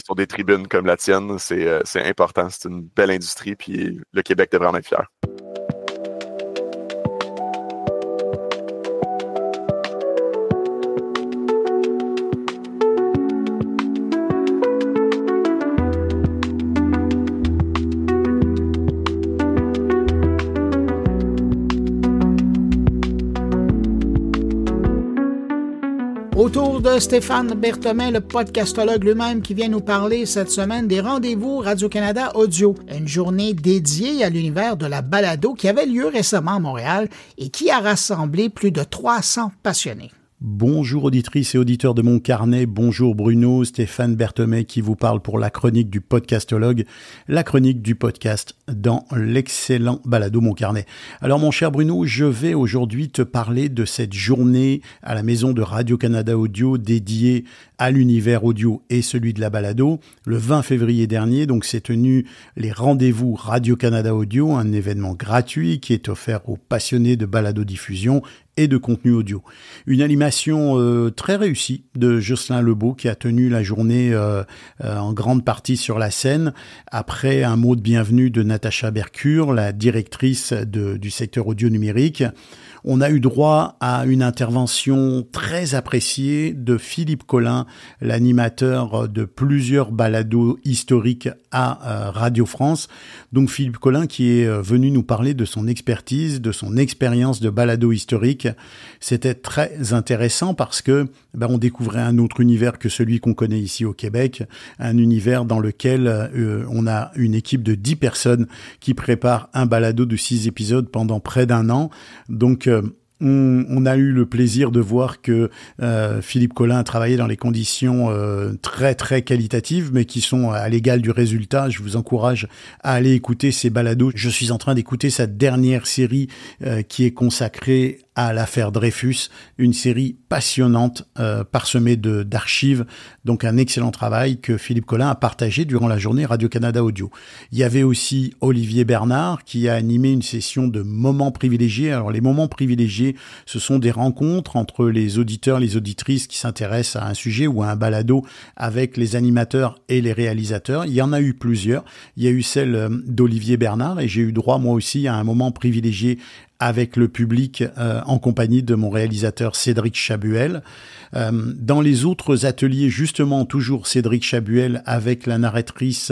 sur des tribunes comme la tienne. C'est important, c'est une belle industrie, puis le Québec devrait en être fier. Autour de Stéphane Berthomet, le podcastologue lui-même, qui vient nous parler cette semaine des rendez-vous Radio-Canada Audio, une journée dédiée à l'univers de la balado qui avait lieu récemment à Montréal et qui a rassemblé plus de 300 passionnés. Bonjour auditrices et auditeurs de mon carnet, bonjour Bruno, Stéphane Berthomet qui vous parle pour la chronique du podcastologue, la chronique du podcast dans l'excellent balado Mon Carnet. Alors mon cher Bruno, je vais aujourd'hui te parler de cette journée à la maison de Radio-Canada Audio dédiée à l'univers audio et celui de la balado. Le 20 février dernier, donc s'est tenu les rendez-vous Radio-Canada Audio, un événement gratuit qui est offert aux passionnés de balado-diffusion et de contenu audio. Une animation très réussie de Jocelyn Lebeau qui a tenu la journée en grande partie sur la scène après un mot de bienvenue de Natacha Bercure, la directrice du secteur audio numérique. On a eu droit à une intervention très appréciée de Philippe Collin, l'animateur de plusieurs balados historiques à Radio France. Donc Philippe Collin qui est venu nous parler de son expertise, de son expérience de balado historique. C'était très intéressant parce que on découvrait un autre univers que celui qu'on connaît ici au Québec, un univers dans lequel on a une équipe de 10 personnes qui prépare un balado de 6 épisodes pendant près d'1 an. Donc on a eu le plaisir de voir que Philippe Collin a travaillé dans les conditions très très qualitatives, mais qui sont à l'égal du résultat. Je vous encourage à aller écouter ces balados. Je suis en train d'écouter sa dernière série qui est consacrée à l'affaire Dreyfus, une série passionnante parsemée d'archives, donc un excellent travail que Philippe Collin a partagé durant la journée Radio-Canada Audio. Il y avait aussi Olivier Bernard qui a animé une session de moments privilégiés. Alors les moments privilégiés, ce sont des rencontres entre les auditeurs, les auditrices qui s'intéressent à un sujet ou à un balado avec les animateurs et les réalisateurs. Il y en a eu plusieurs. Il y a eu celle d'Olivier Bernard et j'ai eu droit moi aussi à un moment privilégié avec le public en compagnie de mon réalisateur Cédric Chabuel. Dans les autres ateliers, justement, toujours Cédric Chabuel avec la narratrice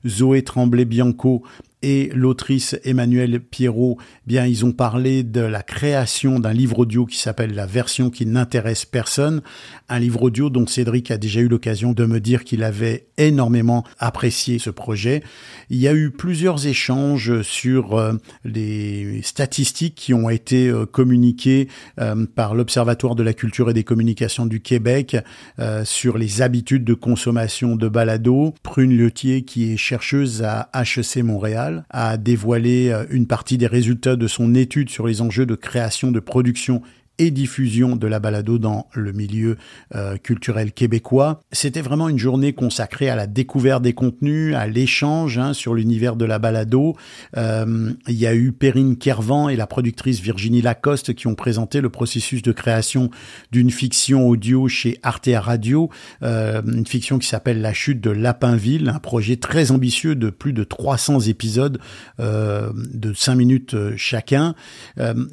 Zoé Tremblay-Bianco et l'autrice Emmanuelle Pierrot, bien, ils ont parlé de la création d'un livre audio qui s'appelle La version qui n'intéresse personne, un livre audio dont Cédric a déjà eu l'occasion de me dire qu'il avait énormément apprécié ce projet. Il y a eu plusieurs échanges sur les statistiques qui ont été communiquées par l'Observatoire de la culture et des communications du Québec sur les habitudes de consommation de balado. Prune Letier, qui est chercheuse à HEC Montréal, a dévoilé une partie des résultats de son étude sur les enjeux de création, de production et diffusion de la balado dans le milieu culturel québécois. C'était vraiment une journée consacrée à la découverte des contenus, à l'échange sur l'univers de la balado. Il y a eu Perrine Kervan et la productrice Virginie Lacoste qui ont présenté le processus de création d'une fiction audio chez Arte Radio, une fiction qui s'appelle La chute de Lapinville, un projet très ambitieux de plus de 300 épisodes de 5 minutes chacun.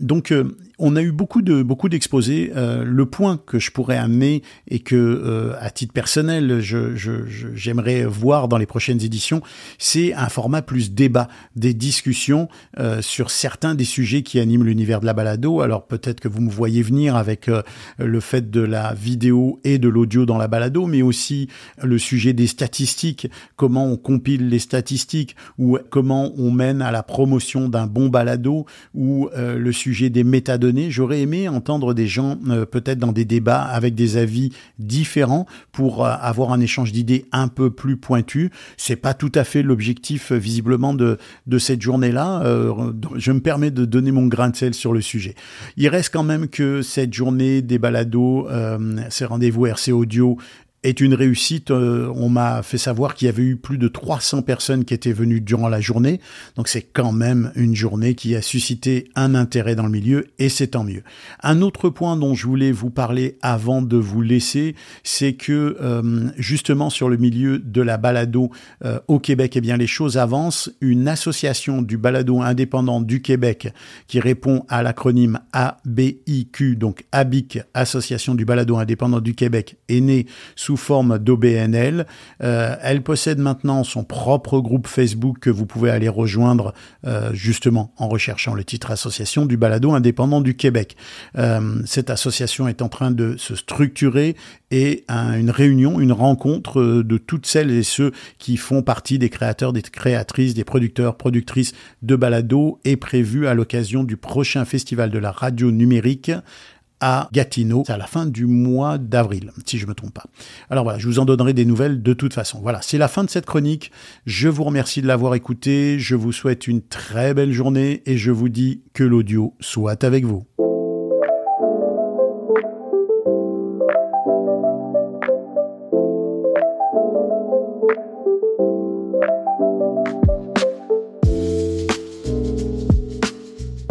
Donc on a eu beaucoup d'exposés. Le point que je pourrais amener et que, à titre personnel, j'aimerais voir dans les prochaines éditions, c'est un format plus débat, des discussions sur certains des sujets qui animent l'univers de la balado. Alors peut-être que vous me voyez venir avec le fait de la vidéo et de l'audio dans la balado, mais aussi le sujet des statistiques, comment on compile les statistiques ou comment on mène à la promotion d'un bon balado, ou le sujet des métadonnées. J'aurais aimé entendre des gens peut-être dans des débats avec des avis différents pour avoir un échange d'idées un peu plus pointu. C'est pas tout à fait l'objectif visiblement de cette journée-là. Je me permets de donner mon grain de sel sur le sujet. Il reste quand même que cette journée des balados, ces rendez-vous RC Audio, est une réussite. On m'a fait savoir qu'il y avait eu plus de 300 personnes qui étaient venues durant la journée. Donc c'est quand même une journée qui a suscité un intérêt dans le milieu et c'est tant mieux. Un autre point dont je voulais vous parler avant de vous laisser, c'est que justement sur le milieu de la balado au Québec, eh bien les choses avancent. Une association du balado indépendant du Québec qui répond à l'acronyme ABIQ, donc ABIC, Association du balado indépendant du Québec, est née sous forme d'OBNL. Elle possède maintenant son propre groupe Facebook que vous pouvez aller rejoindre justement en recherchant le titre Association du balado indépendant du Québec. Cette association est en train de se structurer et une réunion, une rencontre de toutes celles et ceux qui font partie des créateurs, des créatrices, des producteurs, productrices de balado est prévue à l'occasion du prochain festival de la radio numérique à Gatineau. C'est à la fin du mois d'avril, si je me trompe pas. Alors voilà, je vous en donnerai des nouvelles de toute façon. Voilà, c'est la fin de cette chronique. Je vous remercie de l'avoir écouté. Je vous souhaite une très belle journée et je vous dis que l'audio soit avec vous.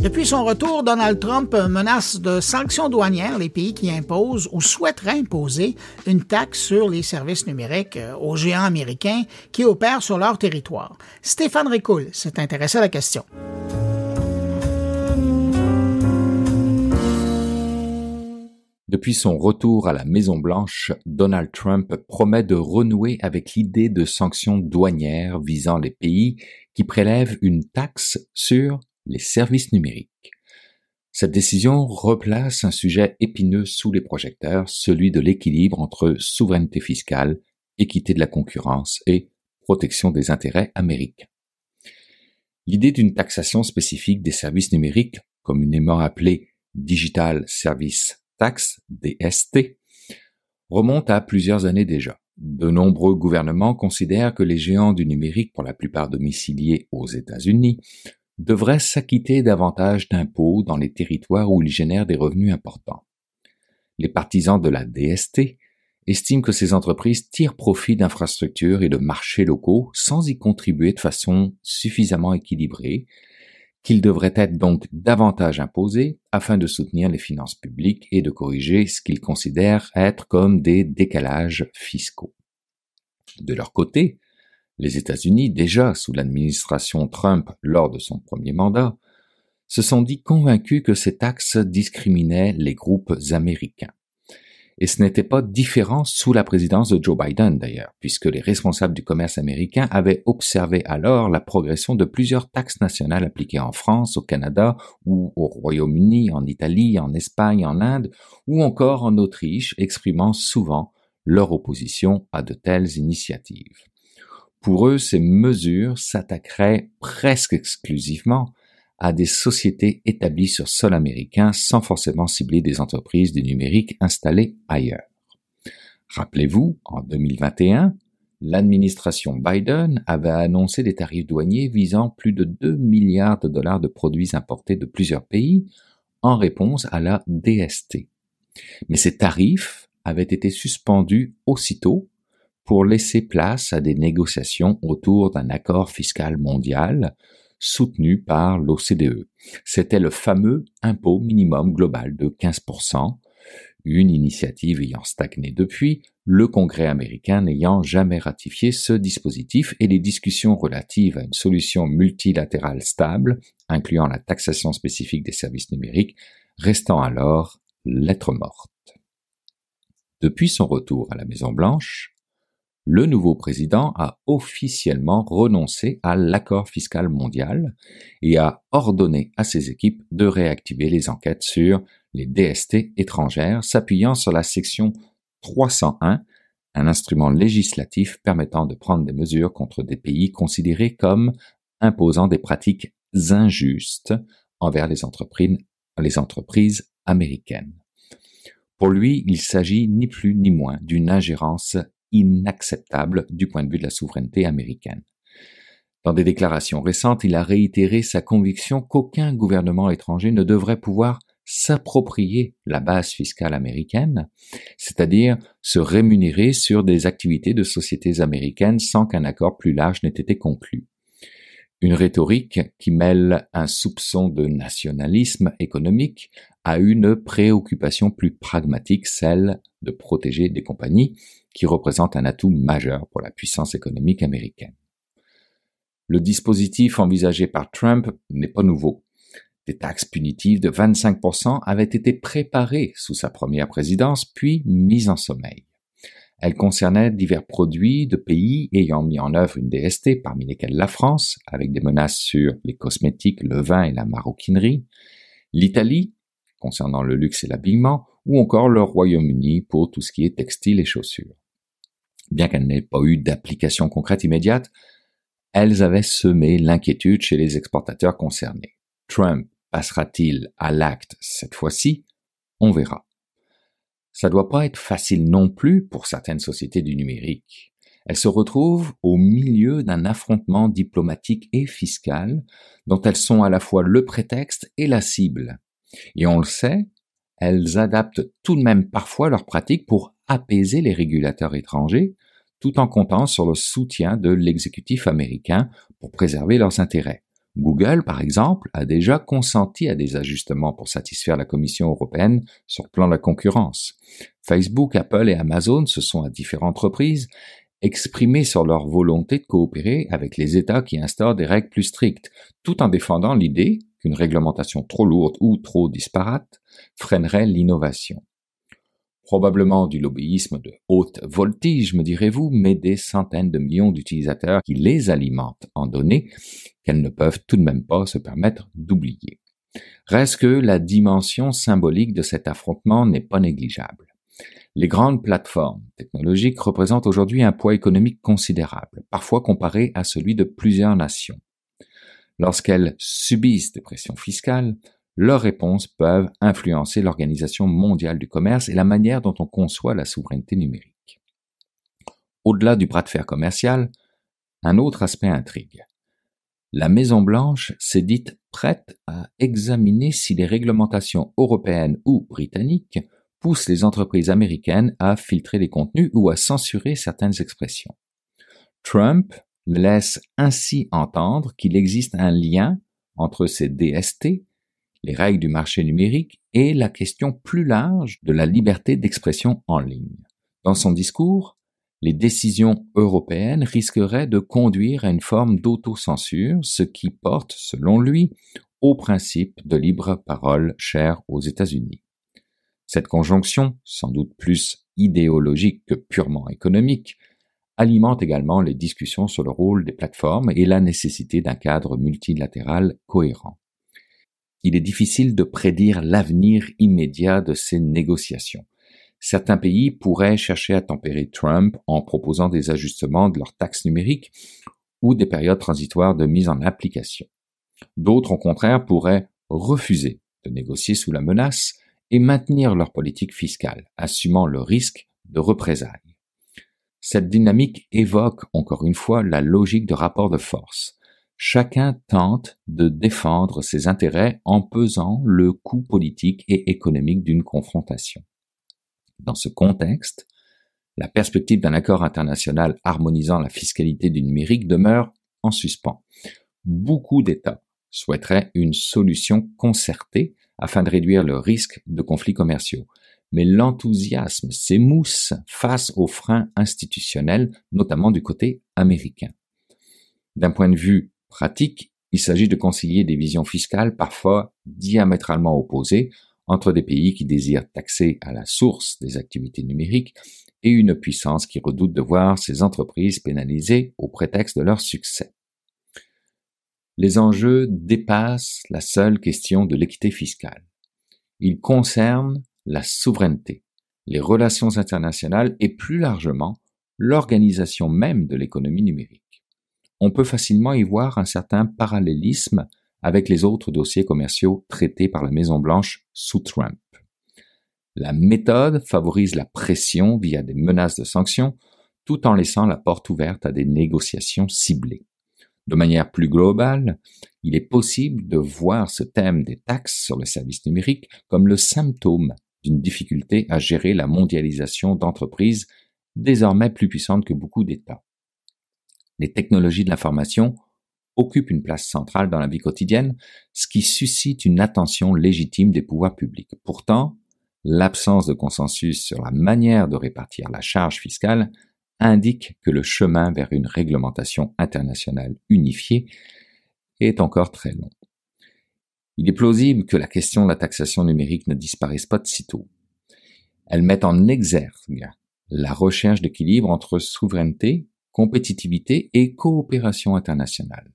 Depuis son retour, Donald Trump menace de sanctions douanières les pays qui imposent ou souhaiteraient imposer une taxe sur les services numériques aux géants américains qui opèrent sur leur territoire. Stéphane Ricoul s'est intéressé à la question. Depuis son retour à la Maison-Blanche, Donald Trump promet de renouer avec l'idée de sanctions douanières visant les pays qui prélèvent une taxe sur les services numériques. Cette décision replace un sujet épineux sous les projecteurs, celui de l'équilibre entre souveraineté fiscale, équité de la concurrence et protection des intérêts américains. L'idée d'une taxation spécifique des services numériques, communément appelée Digital Service Tax, DST, remonte à plusieurs années déjà. De nombreux gouvernements considèrent que les géants du numérique, pour la plupart domiciliés aux États-Unis, devraient s'acquitter davantage d'impôts dans les territoires où ils génèrent des revenus importants. Les partisans de la DST estiment que ces entreprises tirent profit d'infrastructures et de marchés locaux sans y contribuer de façon suffisamment équilibrée, qu'ils devraient être donc davantage imposés afin de soutenir les finances publiques et de corriger ce qu'ils considèrent être comme des décalages fiscaux. De leur côté, les États-Unis, déjà sous l'administration Trump lors de son premier mandat, se sont dit convaincus que ces taxes discriminaient les groupes américains. Et ce n'était pas différent sous la présidence de Joe Biden d'ailleurs, puisque les responsables du commerce américain avaient observé alors la progression de plusieurs taxes nationales appliquées en France, au Canada ou au Royaume-Uni, en Italie, en Espagne, en Inde ou encore en Autriche, exprimant souvent leur opposition à de telles initiatives. Pour eux, ces mesures s'attaqueraient presque exclusivement à des sociétés établies sur sol américain sans forcément cibler des entreprises du numérique installées ailleurs. Rappelez-vous, en 2021, l'administration Biden avait annoncé des tarifs douaniers visant plus de 2 milliards de dollars de produits importés de plusieurs pays en réponse à la DST. Mais ces tarifs avaient été suspendus aussitôt pour laisser place à des négociations autour d'un accord fiscal mondial soutenu par l'OCDE. C'était le fameux impôt minimum global de 15%, une initiative ayant stagné depuis, le Congrès américain n'ayant jamais ratifié ce dispositif et les discussions relatives à une solution multilatérale stable, incluant la taxation spécifique des services numériques, restant alors lettre morte. Depuis son retour à la Maison-Blanche, le nouveau président a officiellement renoncé à l'accord fiscal mondial et a ordonné à ses équipes de réactiver les enquêtes sur les DST étrangères, s'appuyant sur la section 301, un instrument législatif permettant de prendre des mesures contre des pays considérés comme imposant des pratiques injustes envers les entreprises américaines. Pour lui, il s'agit ni plus ni moins d'une ingérence inacceptable du point de vue de la souveraineté américaine. Dans des déclarations récentes, il a réitéré sa conviction qu'aucun gouvernement étranger ne devrait pouvoir s'approprier la base fiscale américaine, c'est-à-dire se rémunérer sur des activités de sociétés américaines sans qu'un accord plus large n'ait été conclu. Une rhétorique qui mêle un soupçon de nationalisme économique à une préoccupation plus pragmatique, celle de protéger des compagnies qui représentent un atout majeur pour la puissance économique américaine. Le dispositif envisagé par Trump n'est pas nouveau. Des taxes punitives de 25% avaient été préparées sous sa première présidence, puis mises en sommeil. Elles concernaient divers produits de pays ayant mis en œuvre une DST, parmi lesquels la France, avec des menaces sur les cosmétiques, le vin et la maroquinerie, l'Italie, concernant le luxe et l'habillement, ou encore le Royaume-Uni pour tout ce qui est textile et chaussures. Bien qu'elles n'aient pas eu d'application concrète immédiate, elles avaient semé l'inquiétude chez les exportateurs concernés. Trump passera-t-il à l'acte cette fois-ci? On verra. Ça doit pas être facile non plus pour certaines sociétés du numérique. Elles se retrouvent au milieu d'un affrontement diplomatique et fiscal dont elles sont à la fois le prétexte et la cible. Et on le sait, elles adaptent tout de même parfois leurs pratiques pour apaiser les régulateurs étrangers, tout en comptant sur le soutien de l'exécutif américain pour préserver leurs intérêts. Google, par exemple, a déjà consenti à des ajustements pour satisfaire la Commission européenne sur le plan de la concurrence. Facebook, Apple et Amazon se sont à différentes reprises exprimés sur leur volonté de coopérer avec les États qui instaurent des règles plus strictes, tout en défendant l'idée qu'une réglementation trop lourde ou trop disparate freinerait l'innovation. Probablement du lobbyisme de haute voltige, me direz-vous, mais des centaines de millions d'utilisateurs qui les alimentent en données qu'elles ne peuvent tout de même pas se permettre d'oublier. Reste que la dimension symbolique de cet affrontement n'est pas négligeable. Les grandes plateformes technologiques représentent aujourd'hui un poids économique considérable, parfois comparé à celui de plusieurs nations. Lorsqu'elles subissent des pressions fiscales, leurs réponses peuvent influencer l'Organisation mondiale du commerce et la manière dont on conçoit la souveraineté numérique. Au-delà du bras de fer commercial, un autre aspect intrigue. La Maison-Blanche s'est dite prête à examiner si les réglementations européennes ou britanniques poussent les entreprises américaines à filtrer les contenus ou à censurer certaines expressions. Trump laisse ainsi entendre qu'il existe un lien entre ces DST, les règles du marché numérique et la question plus large de la liberté d'expression en ligne. Dans son discours, les décisions européennes risqueraient de conduire à une forme d'autocensure, ce qui porte, selon lui, au principe de libre parole cher aux États-Unis. Cette conjonction, sans doute plus idéologique que purement économique, alimente également les discussions sur le rôle des plateformes et la nécessité d'un cadre multilatéral cohérent. Il est difficile de prédire l'avenir immédiat de ces négociations. Certains pays pourraient chercher à tempérer Trump en proposant des ajustements de leurs taxes numériques ou des périodes transitoires de mise en application. D'autres, au contraire, pourraient refuser de négocier sous la menace et maintenir leur politique fiscale, assumant le risque de représailles. Cette dynamique évoque, encore une fois, la logique de rapport de force. Chacun tente de défendre ses intérêts en pesant le coût politique et économique d'une confrontation. Dans ce contexte, la perspective d'un accord international harmonisant la fiscalité du numérique demeure en suspens. Beaucoup d'États souhaiteraient une solution concertée afin de réduire le risque de conflits commerciaux. Mais l'enthousiasme s'émousse face aux freins institutionnels, notamment du côté américain. D'un point de vue pratique, il s'agit de concilier des visions fiscales parfois diamétralement opposées entre des pays qui désirent taxer à la source des activités numériques et une puissance qui redoute de voir ses entreprises pénalisées au prétexte de leur succès. Les enjeux dépassent la seule question de l'équité fiscale. Ils concernent la souveraineté, les relations internationales et plus largement l'organisation même de l'économie numérique. On peut facilement y voir un certain parallélisme avec les autres dossiers commerciaux traités par la Maison-Blanche sous Trump. La méthode favorise la pression via des menaces de sanctions, tout en laissant la porte ouverte à des négociations ciblées. De manière plus globale, il est possible de voir ce thème des taxes sur les services numériques comme le symptôme d'une difficulté à gérer la mondialisation d'entreprises désormais plus puissantes que beaucoup d'États. Les technologies de l'information occupent une place centrale dans la vie quotidienne, ce qui suscite une attention légitime des pouvoirs publics. Pourtant, l'absence de consensus sur la manière de répartir la charge fiscale indique que le chemin vers une réglementation internationale unifiée est encore très long. Il est plausible que la question de la taxation numérique ne disparaisse pas de sitôt. Elle met en exergue la recherche d'équilibre entre souveraineté, compétitivité et coopération internationale.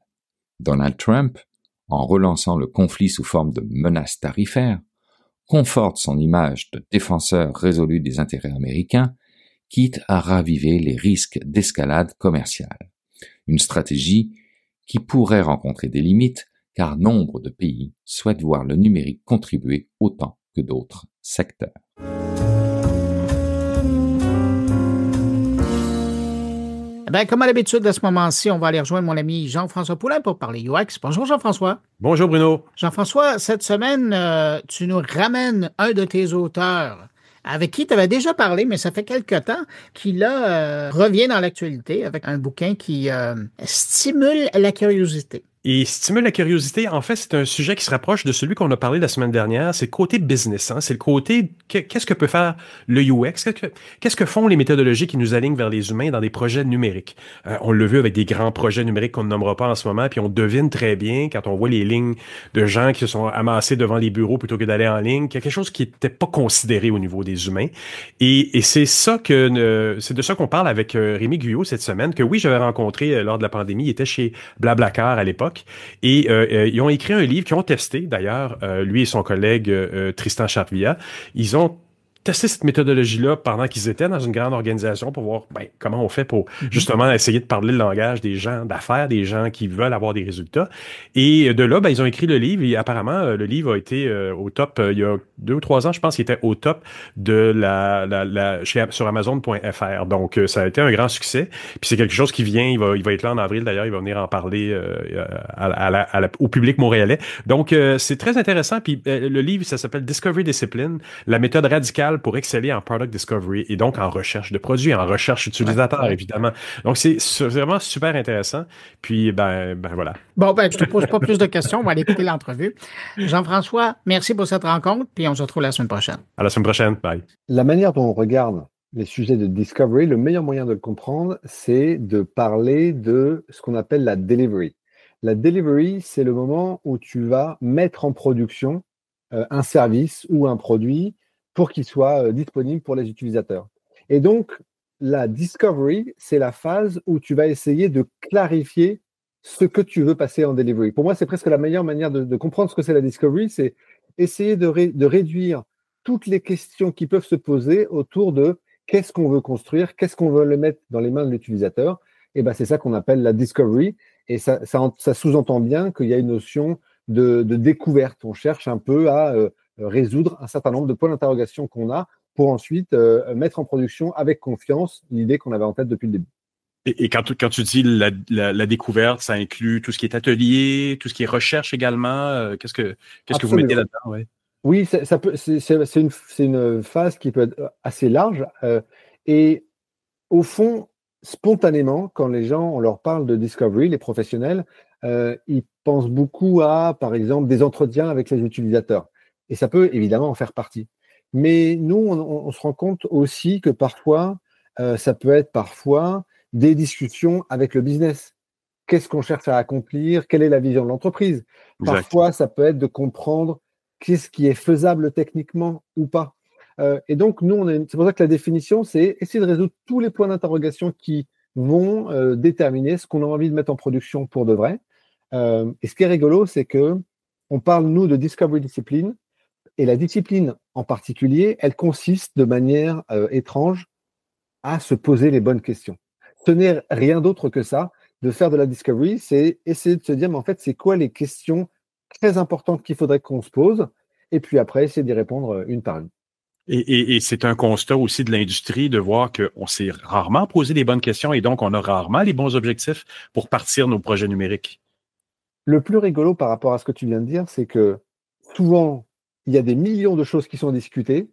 Donald Trump, en relançant le conflit sous forme de menaces tarifaires, conforte son image de défenseur résolu des intérêts américains, quitte à raviver les risques d'escalade commerciale. Une stratégie qui pourrait rencontrer des limites, car nombre de pays souhaitent voir le numérique contribuer autant que d'autres secteurs. Comme à l'habitude, à ce moment-ci, on va aller rejoindre mon ami Jean-François Poulain pour parler UX. Bonjour Jean-François. Bonjour Bruno. Jean-François, cette semaine, tu nous ramènes un de tes auteurs avec qui tu avais déjà parlé, mais ça fait quelque temps, qui là revient dans l'actualité avec un bouquin qui stimule la curiosité. et stimule la curiosité. En fait, c'est un sujet qui se rapproche de celui qu'on a parlé la semaine dernière. C'est le côté business. Hein? C'est le côté qu'est-ce que peut faire le UX? Qu'est-ce que font les méthodologies qui nous alignent vers les humains dans des projets numériques? On l'a vu avec des grands projets numériques qu'on ne nommera pas en ce moment, puis on devine très bien quand on voit les lignes de gens qui se sont amassés devant les bureaux plutôt que d'aller en ligne, qu'il y a quelque chose qui n'était pas considéré au niveau des humains. Et c'est ça c'est de ça qu'on parle avec Rémi Guyot cette semaine, que oui, j'avais rencontré lors de la pandémie. Il était chez Blablacar à l'époque. Et ils ont écrit un livre qu'ils ont testé, d'ailleurs, lui et son collègue Tristan Charvilla. Ils ont testé cette méthodologie-là pendant qu'ils étaient dans une grande organisation pour voir comment on fait pour justement essayer de parler le langage des gens d'affaires, des gens qui veulent avoir des résultats. Et de là, ils ont écrit le livre et apparemment, le livre a été au top, il y a 2 ou 3 ans, je pense, il était au top de sur Amazon.fr. Donc, ça a été un grand succès. Puis c'est quelque chose qui vient, il va être là en avril d'ailleurs, il va venir en parler au public montréalais. Donc, c'est très intéressant. Puis le livre, ça s'appelle Discovery Discipline, la méthode radicale pour exceller en product discovery et donc en recherche de produits, en recherche utilisateur, évidemment. Donc, c'est vraiment super intéressant. Puis, voilà. Bon, je te pose pas plus de questions. On va aller écouter l'entrevue. Jean-François, merci pour cette rencontre, puis on se retrouve la semaine prochaine. À la semaine prochaine. Bye. La manière dont on regarde les sujets de discovery, le meilleur moyen de le comprendre, c'est de parler de ce qu'on appelle la delivery. La delivery, c'est le moment où tu vas mettre en production un service ou un produit pour qu'il soit disponible pour les utilisateurs. Et donc, la discovery, c'est la phase où tu vas essayer de clarifier ce que tu veux passer en delivery. Pour moi, c'est presque la meilleure manière de comprendre ce que c'est la discovery, c'est essayer de réduire toutes les questions qui peuvent se poser autour de qu'est-ce qu'on veut construire, qu'est-ce qu'on veut le mettre dans les mains de l'utilisateur. Et c'est ça qu'on appelle la discovery. Et ça sous-entend bien qu'il y a une notion de découverte. On cherche un peu à résoudre un certain nombre de points d'interrogation qu'on a pour ensuite mettre en production avec confiance l'idée qu'on avait en tête depuis le début. Et quand tu dis la découverte, ça inclut tout ce qui est atelier, tout ce qui est recherche également. Qu'est-ce que vous mettez là-dedans? Ouais. Oui, c'est une phase qui peut être assez large. Et au fond, spontanément, quand les gens, on leur parle de discovery, les professionnels, ils pensent beaucoup à, par exemple, des entretiens avec les utilisateurs. Et ça peut évidemment en faire partie. Mais nous, on se rend compte aussi que parfois, ça peut être des discussions avec le business. Qu'est-ce qu'on cherche à accomplir? Quelle est la vision de l'entreprise? Exact. Parfois, ça peut être de comprendre qu'est-ce qui est faisable techniquement ou pas. Et donc, nous, c'est pour ça que la définition, c'est essayer de résoudre tous les points d'interrogation qui vont déterminer ce qu'on a envie de mettre en production pour de vrai. Et ce qui est rigolo, c'est que on parle, nous, de discovery discipline. Et la discipline en particulier, elle consiste de manière étrange à se poser les bonnes questions. Ce n'est rien d'autre que ça. De faire de la discovery, c'est essayer de se dire, mais en fait, c'est quoi les questions très importantes qu'il faudrait qu'on se pose? Et puis après, essayer d'y répondre une par une. Et c'est un constat aussi de l'industrie de voir qu'on s'est rarement posé les bonnes questions et donc on a rarement les bons objectifs pour partir nos projets numériques. Le plus rigolo par rapport à ce que tu viens de dire, c'est que souvent, il y a des millions de choses qui sont discutées,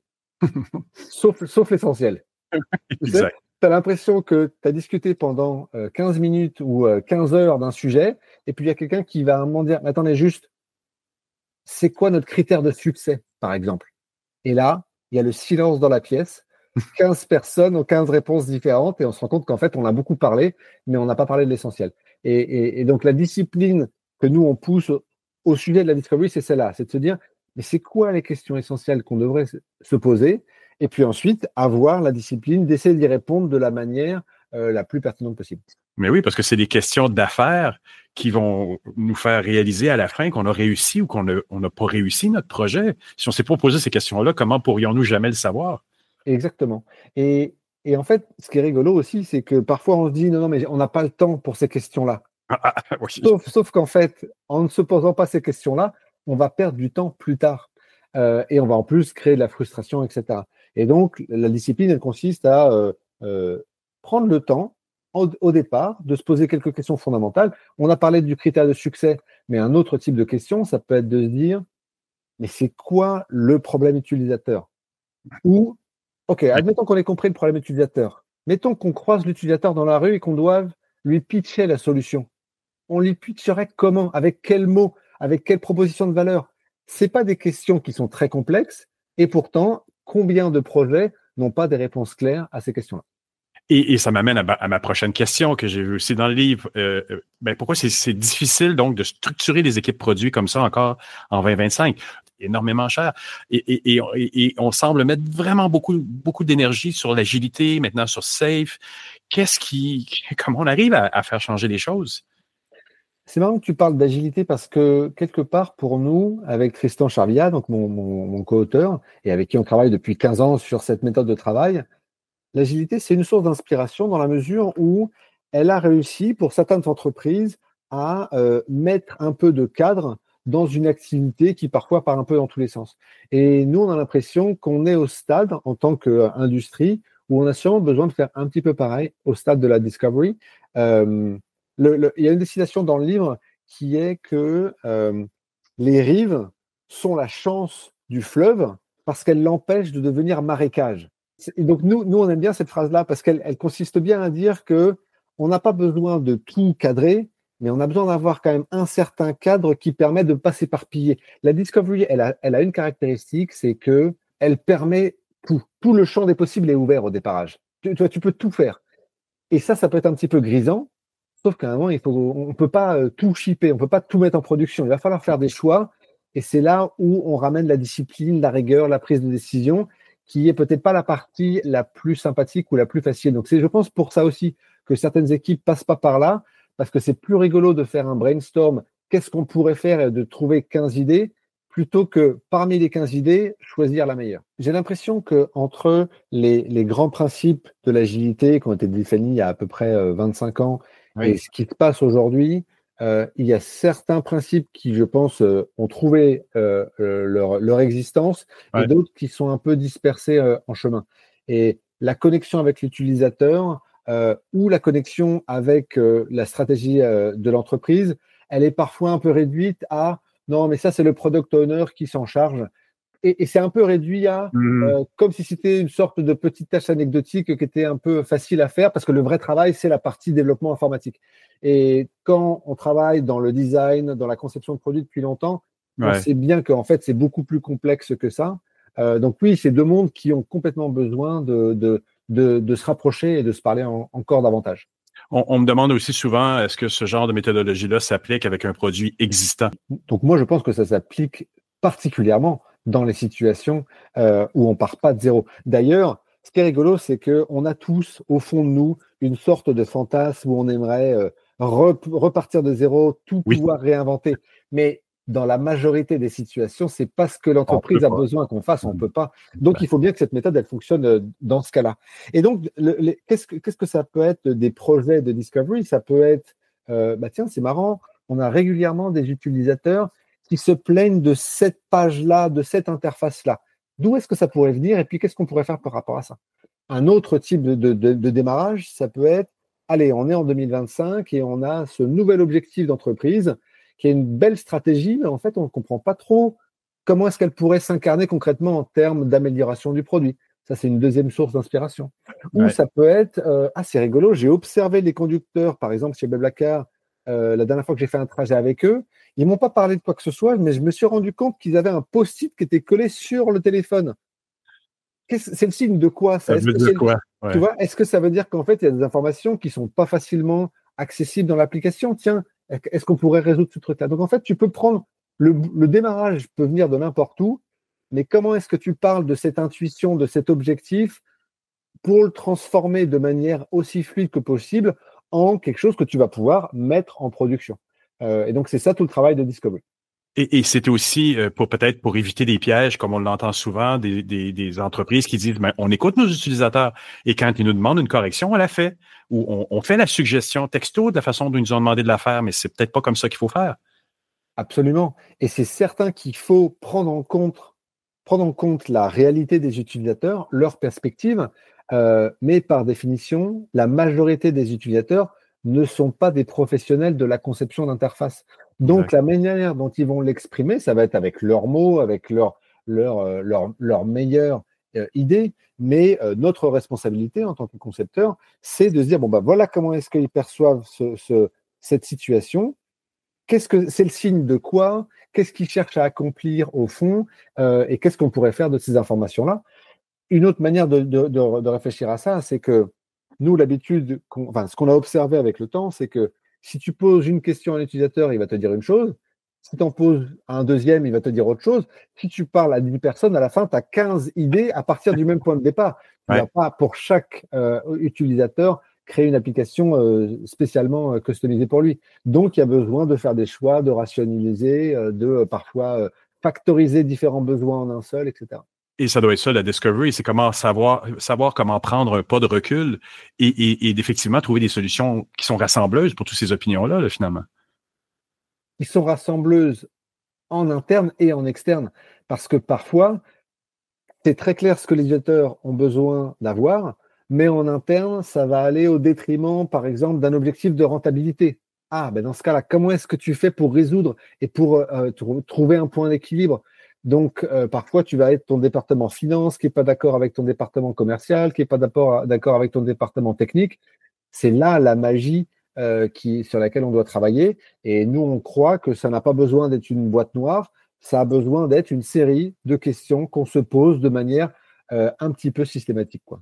sauf l'essentiel. Tu as l'impression que tu as discuté pendant 15 minutes ou 15 heures d'un sujet, et puis il y a quelqu'un qui va à un moment dire, mais attendez juste, c'est quoi notre critère de succès, par exemple? Et là, il y a le silence dans la pièce, 15 personnes ont 15 réponses différentes, et on se rend compte qu'en fait, on a beaucoup parlé, mais on n'a pas parlé de l'essentiel. Et donc, la discipline que nous, on pousse au sujet de la discovery, c'est celle-là, c'est de se dire, mais c'est quoi les questions essentielles qu'on devrait se poser? Et puis ensuite, avoir la discipline d'essayer d'y répondre de la manière la plus pertinente possible. Mais oui, parce que c'est des questions d'affaires qui vont nous faire réaliser à la fin qu'on a réussi ou qu'on n'a pas réussi notre projet. Si on ne s'est pas posé ces questions-là, comment pourrions-nous jamais le savoir? Exactement. Et en fait, ce qui est rigolo aussi, c'est que parfois on se dit, non, mais on n'a pas le temps pour ces questions-là. Oui. Sauf qu'en fait, en ne se posant pas ces questions-là, on va perdre du temps plus tard. Et on va en plus créer de la frustration, etc. Et donc, la discipline, elle consiste à prendre le temps, au départ, de se poser quelques questions fondamentales. On a parlé du critère de succès, mais un autre type de question, ça peut être de se dire, mais c'est quoi le problème utilisateur? Ou, OK, admettons qu'on ait compris le problème utilisateur. Mettons qu'on croise l'utilisateur dans la rue et qu'on doive lui pitcher la solution. on les pitcherait comment, avec quels mots, avec quelle proposition de valeur? C'est pas des questions qui sont très complexes, et pourtant, combien de projets n'ont pas des réponses claires à ces questions-là? Et ça m'amène à ma prochaine question que j'ai vue aussi dans le livre. Pourquoi c'est difficile donc de structurer des équipes produits comme ça encore en 2025? Énormément cher. Et on semble mettre vraiment beaucoup d'énergie sur l'agilité, maintenant sur Safe. Comment on arrive à faire changer les choses? C'est marrant que tu parles d'agilité parce que quelque part pour nous, avec Tristan Charvilla, donc mon co-auteur, et avec qui on travaille depuis 15 ans sur cette méthode de travail, l'agilité, c'est une source d'inspiration dans la mesure où elle a réussi pour certaines entreprises à mettre un peu de cadre dans une activité qui parfois part un peu dans tous les sens. Et nous, on a l'impression qu'on est au stade, en tant qu'industrie, où on a sûrement besoin de faire un petit peu pareil au stade de la discovery. Il y a une destination dans le livre qui est que les rives sont la chance du fleuve parce qu'elles l'empêchent de devenir marécage. Et donc nous, on aime bien cette phrase-là parce qu'elle consiste bien à dire que on n'a pas besoin de tout cadrer, mais on a besoin d'avoir quand même un certain cadre qui permet de ne pas s'éparpiller. La discovery, elle a une caractéristique, c'est que elle permet tout. Tout le champ des possibles est ouvert au déparrage. Tu peux tout faire. Et ça peut être un petit peu grisant, sauf qu'à un moment, on peut pas tout shipper, on peut pas tout mettre en production. Il va falloir faire des choix, et c'est là où on ramène la discipline, la rigueur, la prise de décision, qui est peut-être pas la partie la plus sympathique ou la plus facile. Donc c'est, je pense, pour ça aussi que certaines équipes passent pas par là, parce que c'est plus rigolo de faire un brainstorm, qu'est-ce qu'on pourrait faire et de trouver 15 idées, plutôt que parmi les 15 idées, choisir la meilleure. J'ai l'impression que entre les grands principes de l'agilité qui ont été définis il y a à peu près 25 ans, oui, et ce qui se passe aujourd'hui, il y a certains principes qui, je pense, ont trouvé leur existence, ouais, et d'autres qui sont un peu dispersés en chemin. Et la connexion avec l'utilisateur ou la connexion avec la stratégie de l'entreprise, elle est parfois un peu réduite à « non, mais ça, c'est le product owner qui s'en charge ». Et c'est un peu réduit à comme si c'était une sorte de petite tâche anecdotique qui était un peu facile à faire parce que le vrai travail, c'est la partie développement informatique. Et quand on travaille dans le design, dans la conception de produits depuis longtemps, ouais, on sait bien qu'en fait, c'est beaucoup plus complexe que ça. Donc oui, c'est deux mondes qui ont complètement besoin de se rapprocher et de se parler encore davantage. On me demande aussi souvent, est-ce que ce genre de méthodologie-là s'applique avec un produit existant? Donc moi, je pense que ça s'applique particulièrement dans les situations où on part pas de zéro. D'ailleurs, ce qui est rigolo, c'est qu'on a tous, au fond de nous, une sorte de fantasme où on aimerait repartir de zéro, tout pouvoir réinventer. Mais dans la majorité des situations, c'est pas ce que l'entreprise a besoin qu'on fasse, on peut pas. Donc, il faut bien que cette méthode, elle fonctionne dans ce cas-là. Et donc, qu'est-ce que ça peut être des projets de discovery? Ça peut être, tiens, c'est marrant, on a régulièrement des utilisateurs qui se plaignent de cette page-là, de cette interface-là. D'où est-ce que ça pourrait venir et puis qu'est-ce qu'on pourrait faire par rapport à ça? Un autre type de démarrage, ça peut être, allez, on est en 2025 et on a ce nouvel objectif d'entreprise qui est une belle stratégie, mais en fait, on ne comprend pas trop comment est-ce qu'elle pourrait s'incarner concrètement en termes d'amélioration du produit. Ça, c'est une deuxième source d'inspiration. Ouais. Ou ça peut être, c'est rigolo, j'ai observé les conducteurs, par exemple, chez BlaBlaCar, la dernière fois que j'ai fait un trajet avec eux, ils ne m'ont pas parlé de quoi que ce soit, mais je me suis rendu compte qu'ils avaient un post-it qui était collé sur le téléphone. C'est le signe de quoi ça? veut dire quoi? Ouais. Tu vois, est-ce que ça veut dire qu'en fait, il y a des informations qui ne sont pas facilement accessibles dans l'application? Tiens, est-ce qu'on pourrait résoudre ce truc-là? Donc, en fait, tu peux prendre le démarrage peut venir de n'importe où, mais comment est-ce que tu parles de cette intuition, de cet objectif pour le transformer de manière aussi fluide que possible en quelque chose que tu vas pouvoir mettre en production? Et donc, c'est ça tout le travail de Discovery. Et c'est aussi pour éviter des pièges, comme on l'entend souvent, des entreprises qui disent on écoute nos utilisateurs et quand ils nous demandent une correction, on la fait. Ou on fait la suggestion texto de la façon dont ils nous ont demandé de la faire, mais c'est peut-être pas comme ça qu'il faut faire. Absolument. Et c'est certain qu'il faut prendre en compte la réalité des utilisateurs, leur perspective, mais par définition, la majorité des utilisateurs ne sont pas des professionnels de la conception d'interface. Donc, la manière dont ils vont l'exprimer, ça va être avec leurs mots, avec leur meilleure idée, mais notre responsabilité en tant que concepteur, c'est de se dire, voilà comment est-ce qu'ils perçoivent cette situation, qu'est-ce que c'est le signe de quoi? Qu'est-ce qu'il cherche à accomplir au fond? Et qu'est-ce qu'on pourrait faire de ces informations-là? Une autre manière de réfléchir à ça, c'est que nous, l'habitude, ce qu'on a observé avec le temps, c'est que si tu poses une question à l'utilisateur, il va te dire une chose. Si tu en poses un deuxième, il va te dire autre chose. Si tu parles à 10 personnes, à la fin, tu as 15 idées à partir du même point de départ. Tu ne vas pas, pour chaque utilisateur, créer une application spécialement customisée pour lui. Donc, il y a besoin de faire des choix, de rationaliser, de parfois factoriser différents besoins en un seul, etc. Et ça doit être ça, la discovery, c'est comment savoir comment prendre un pas de recul et d'effectivement trouver des solutions qui sont rassembleuses pour toutes ces opinions-là, là, finalement. Qui sont rassembleuses en interne et en externe. Parce que parfois, c'est très clair ce que les utilisateurs ont besoin d'avoir, mais en interne, ça va aller au détriment, par exemple, d'un objectif de rentabilité. Ah, ben dans ce cas-là, comment est-ce que tu fais pour résoudre et pour trouver un point d'équilibre? Donc, parfois, tu vas être ton département finance qui n'est pas d'accord avec ton département commercial, qui n'est pas d'accord avec ton département technique. C'est là la magie sur laquelle on doit travailler. Et nous, on croit que ça n'a pas besoin d'être une boîte noire, ça a besoin d'être une série de questions qu'on se pose de manière un petit peu systématique, quoi.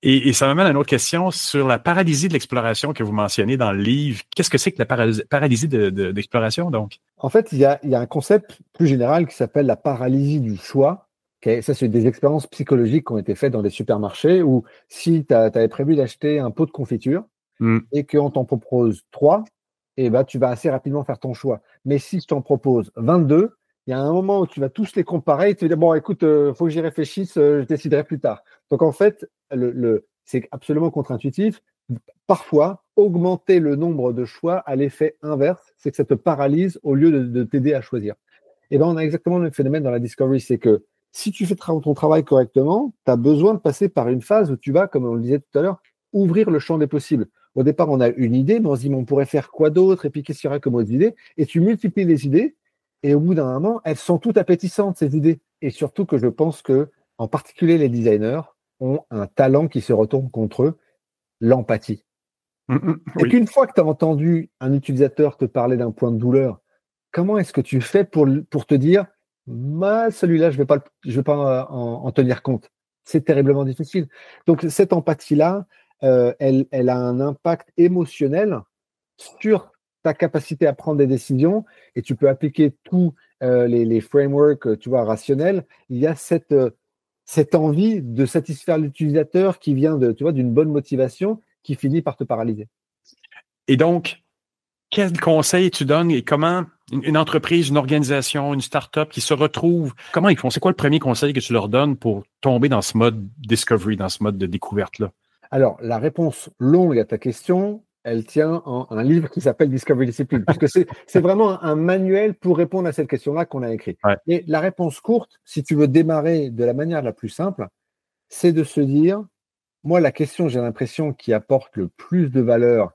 Et ça m'amène à une autre question sur la paralysie de l'exploration que vous mentionnez dans le livre. Qu'est-ce que c'est que la paralysie d'exploration, donc? En fait, il y a un concept plus général qui s'appelle la paralysie du choix. Ça, c'est des expériences psychologiques qui ont été faites dans des supermarchés où si tu avais prévu d'acheter un pot de confiture et qu'on t'en propose 3, eh ben, tu vas assez rapidement faire ton choix. Mais si je t'en propose 22, il y a un moment où tu vas tous les comparer et tu vas dire, bon, écoute, faut que j'y réfléchisse, je déciderai plus tard. Donc, en fait, c'est absolument contre-intuitif. Parfois, augmenter le nombre de choix a l'effet inverse, c'est que ça te paralyse au lieu de t'aider à choisir. Et ben, on a exactement le même phénomène dans la discovery, c'est que si tu fais ton travail correctement, tu as besoin de passer par une phase où tu vas, comme on le disait tout à l'heure, ouvrir le champ des possibles. Au départ, on a une idée, mais on se dit, mais on pourrait faire quoi d'autre? Et puis, qu'est-ce qu'il y aurait comme autres idées? Et tu multiplies les idées, et au bout d'un moment, elles sont toutes appétissantes, ces idées. Et surtout que je pense que, en particulier les designers, ont un talent qui se retourne contre eux, l'empathie. Et qu'une fois que tu as entendu un utilisateur te parler d'un point de douleur, comment est-ce que tu fais pour te dire celui-là, je vais pas en tenir compte? C'est terriblement difficile. Donc, cette empathie-là, elle a un impact émotionnel sur ta capacité à prendre des décisions et tu peux appliquer tous les frameworks, tu vois, rationnels. Il y a cette envie de satisfaire l'utilisateur qui vient d'une bonne motivation qui finit par te paralyser. Et donc, quel conseil tu donnes et comment une entreprise, une organisation, une start-up qui se retrouve, comment ils font? C'est quoi le premier conseil que tu leur donnes pour tomber dans ce mode discovery, dans ce mode de découverte-là? Alors, la réponse longue à ta question, elle tient en un livre qui s'appelle Discovery Discipline, puisque c'est vraiment un manuel pour répondre à cette question-là qu'on a écrit. Ouais. Et la réponse courte, si tu veux démarrer de la manière la plus simple, c'est de se dire, moi, la question, j'ai l'impression, qui apporte le plus de valeur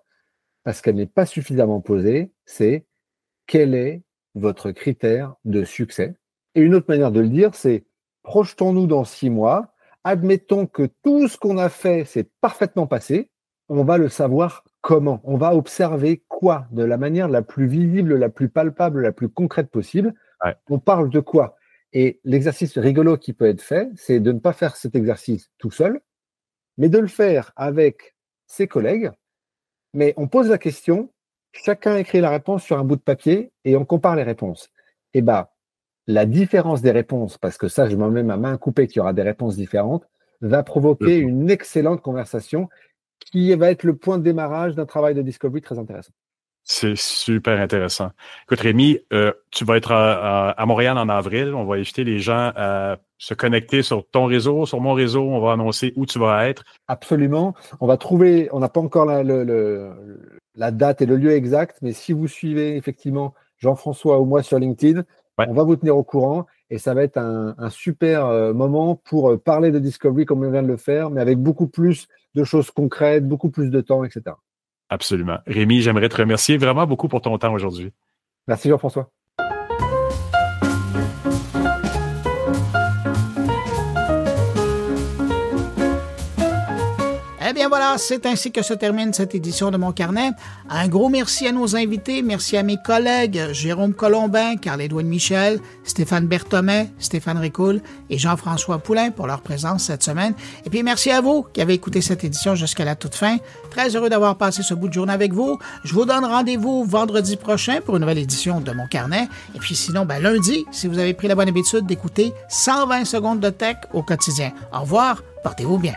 parce qu'elle n'est pas suffisamment posée, c'est quel est votre critère de succès? Et une autre manière de le dire, c'est projetons-nous dans 6 mois, admettons que tout ce qu'on a fait s'est parfaitement passé, on va le savoir comment? On va observer quoi? De la manière la plus visible, la plus palpable, la plus concrète possible. Ouais. On parle de quoi? Et l'exercice rigolo qui peut être fait, c'est de ne pas faire cet exercice tout seul, mais de le faire avec ses collègues. Mais on pose la question, chacun écrit la réponse sur un bout de papier et on compare les réponses. Et la différence des réponses, parce que ça, je m'en mets ma main coupée qu'il y aura des réponses différentes, va provoquer une excellente conversation qui va être le point de démarrage d'un travail de discovery très intéressant. C'est super intéressant. Écoute, Rémi, tu vas être à Montréal en avril. On va inviter les gens à se connecter sur ton réseau, sur mon réseau. On va annoncer où tu vas être. Absolument. On va trouver, on n'a pas encore la date et le lieu exact, mais si vous suivez effectivement Jean-François ou moi sur LinkedIn, on va vous tenir au courant et ça va être un super moment pour parler de discovery comme on vient de le faire, mais avec beaucoup plus de choses concrètes, beaucoup plus de temps, etc. Absolument. Rémi, j'aimerais te remercier vraiment beaucoup pour ton temps aujourd'hui. Merci Jean-François. Eh bien voilà, c'est ainsi que se termine cette édition de Mon Carnet. Un gros merci à nos invités, merci à mes collègues Jérôme Colombin, Carl-Édouard Michel, Stéphane Berthomet, Stéphane Ricoul et Jean-François Poulain pour leur présence cette semaine. Et puis merci à vous qui avez écouté cette édition jusqu'à la toute fin. Très heureux d'avoir passé ce bout de journée avec vous. Je vous donne rendez-vous vendredi prochain pour une nouvelle édition de Mon Carnet. Et puis sinon, lundi, si vous avez pris la bonne habitude d'écouter 120 secondes de tech au quotidien. Au revoir, portez-vous bien.